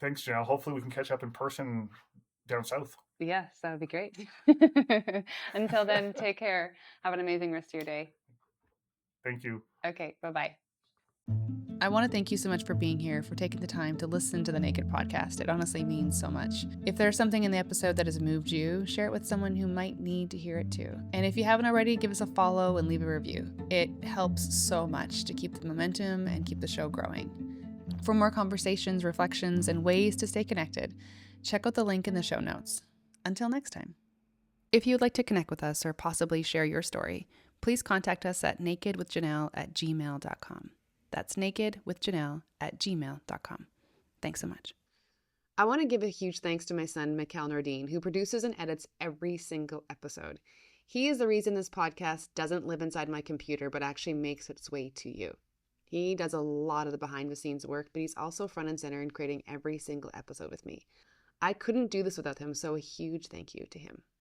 Thanks, Janelle. Hopefully, we can catch up in person down south. Yes, that would be great. Until then, take care. Have an amazing rest of your day. Thank you. Okay. Bye bye. I want to thank you so much for being here, for taking the time to listen to the Naked podcast. It honestly means so much. If there's something in the episode that has moved you, share it with someone who might need to hear it too. And if you haven't already, give us a follow and leave a review. It helps so much to keep the momentum and keep the show growing. For more conversations, reflections, and ways to stay connected, check out the link in the show notes. Until next time. If you would like to connect with us or possibly share your story, please contact us at nakedwithjanelle@gmail.com. That's nakedwithjanelle@gmail.com. Thanks so much. I want to give a huge thanks to my son, Mikhail Nordine, who produces and edits every single episode. He is the reason this podcast doesn't live inside my computer, but actually makes its way to you. He does a lot of the behind the scenes work, but he's also front and center in creating every single episode with me. I couldn't do this without him, so a huge thank you to him.